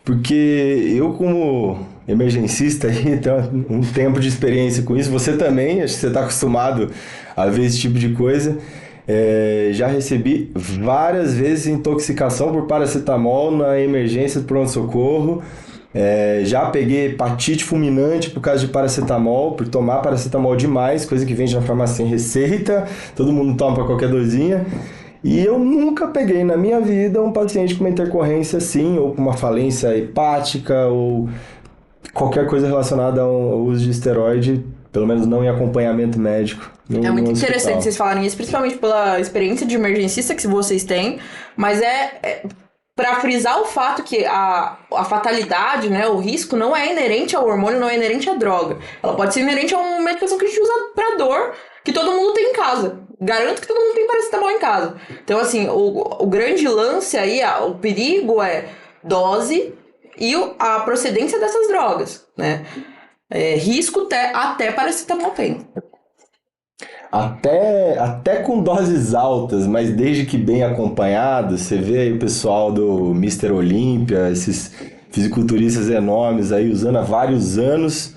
Porque eu, como emergencista, aí, tenho um tempo de experiência com isso. Você também, acho que você está acostumado a ver esse tipo de coisa. Já recebi várias vezes intoxicação por paracetamol na emergência do pronto-socorro. Já peguei hepatite fulminante por causa de paracetamol, por tomar paracetamol demais, coisa que vende na farmácia sem receita, todo mundo toma para qualquer dorzinha. E eu nunca peguei na minha vida um paciente com uma intercorrência assim, ou com uma falência hepática, ou qualquer coisa relacionada ao uso de esteroide, pelo menos não em acompanhamento médico. É muito interessante vocês falarem isso, principalmente pela experiência de emergencista que vocês têm, mas para frisar o fato que a fatalidade, né, o risco não é inerente ao hormônio, não é inerente à droga. Ela pode ser inerente a uma medicação que a gente usa para dor, que todo mundo tem em casa. Garanto que todo mundo tem paracetamol em casa. Então, assim, o grande lance aí, o perigo é dose e a procedência dessas drogas, né? Risco até paracetamol tem. Até com doses altas, mas desde que bem acompanhado, você vê aí o pessoal do Mr. Olympia, esses fisiculturistas enormes aí usando há vários anos.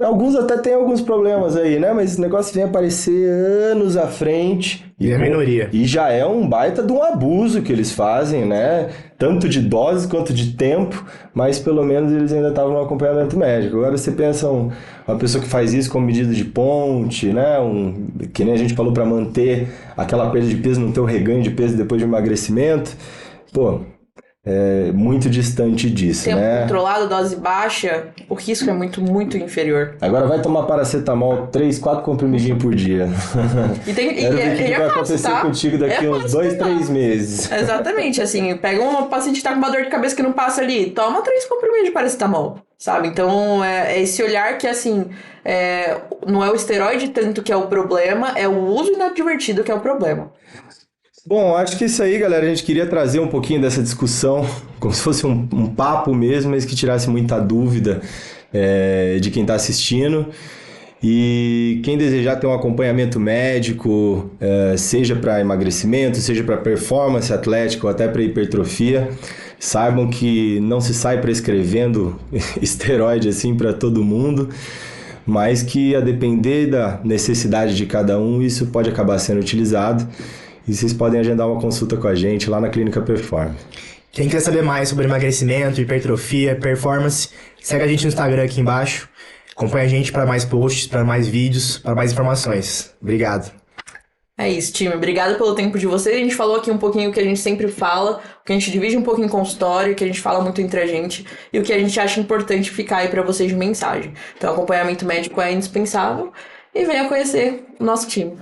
Alguns até têm alguns problemas aí, né? Mas esse negócio vem aparecer anos à frente. E é minoria. E já é um baita de um abuso que eles fazem, né? Tanto de doses quanto de tempo, mas pelo menos eles ainda estavam no acompanhamento médico. Agora você pensa uma pessoa que faz isso como medida de ponte, né? Que nem a gente falou para manter aquela perda de peso, não ter o reganho de peso depois de emagrecimento. Pô, muito distante disso, Tempo né? controlado, dose baixa, o risco é muito, muito inferior. Agora vai tomar paracetamol 3, 4 comprimidinhos por dia. E tem, Quero ver o que vai fácil, acontecer tá? contigo daqui É uns fácil, 2, tá? 3 meses. Exatamente, assim, pega um paciente que tá com uma dor de cabeça que não passa ali, toma 3 comprimidos de paracetamol, sabe? Então, é esse olhar que, assim, não é o esteroide tanto que é o problema, é o uso inadvertido que é o problema. Bom, acho que isso aí, galera, a gente queria trazer um pouquinho dessa discussão, como se fosse um papo mesmo, mas que tirasse muita dúvida de quem está assistindo. E quem desejar ter um acompanhamento médico, seja para emagrecimento, seja para performance atlética ou até para hipertrofia, saibam que não se sai prescrevendo esteroide assim para todo mundo, mas que a depender da necessidade de cada um, isso pode acabar sendo utilizado. E vocês podem agendar uma consulta com a gente lá na Clínica Perform. Quem quer saber mais sobre emagrecimento, hipertrofia, performance, segue a gente no Instagram aqui embaixo. Acompanhe a gente para mais posts, para mais vídeos, para mais informações. Obrigado. É isso, time. Obrigada pelo tempo de vocês. A gente falou aqui um pouquinho o que a gente sempre fala, o que a gente divide um pouco em consultório, o que a gente fala muito entre a gente e o que a gente acha importante ficar aí para vocês de mensagem. Então, acompanhamento médico é indispensável e venha conhecer o nosso time.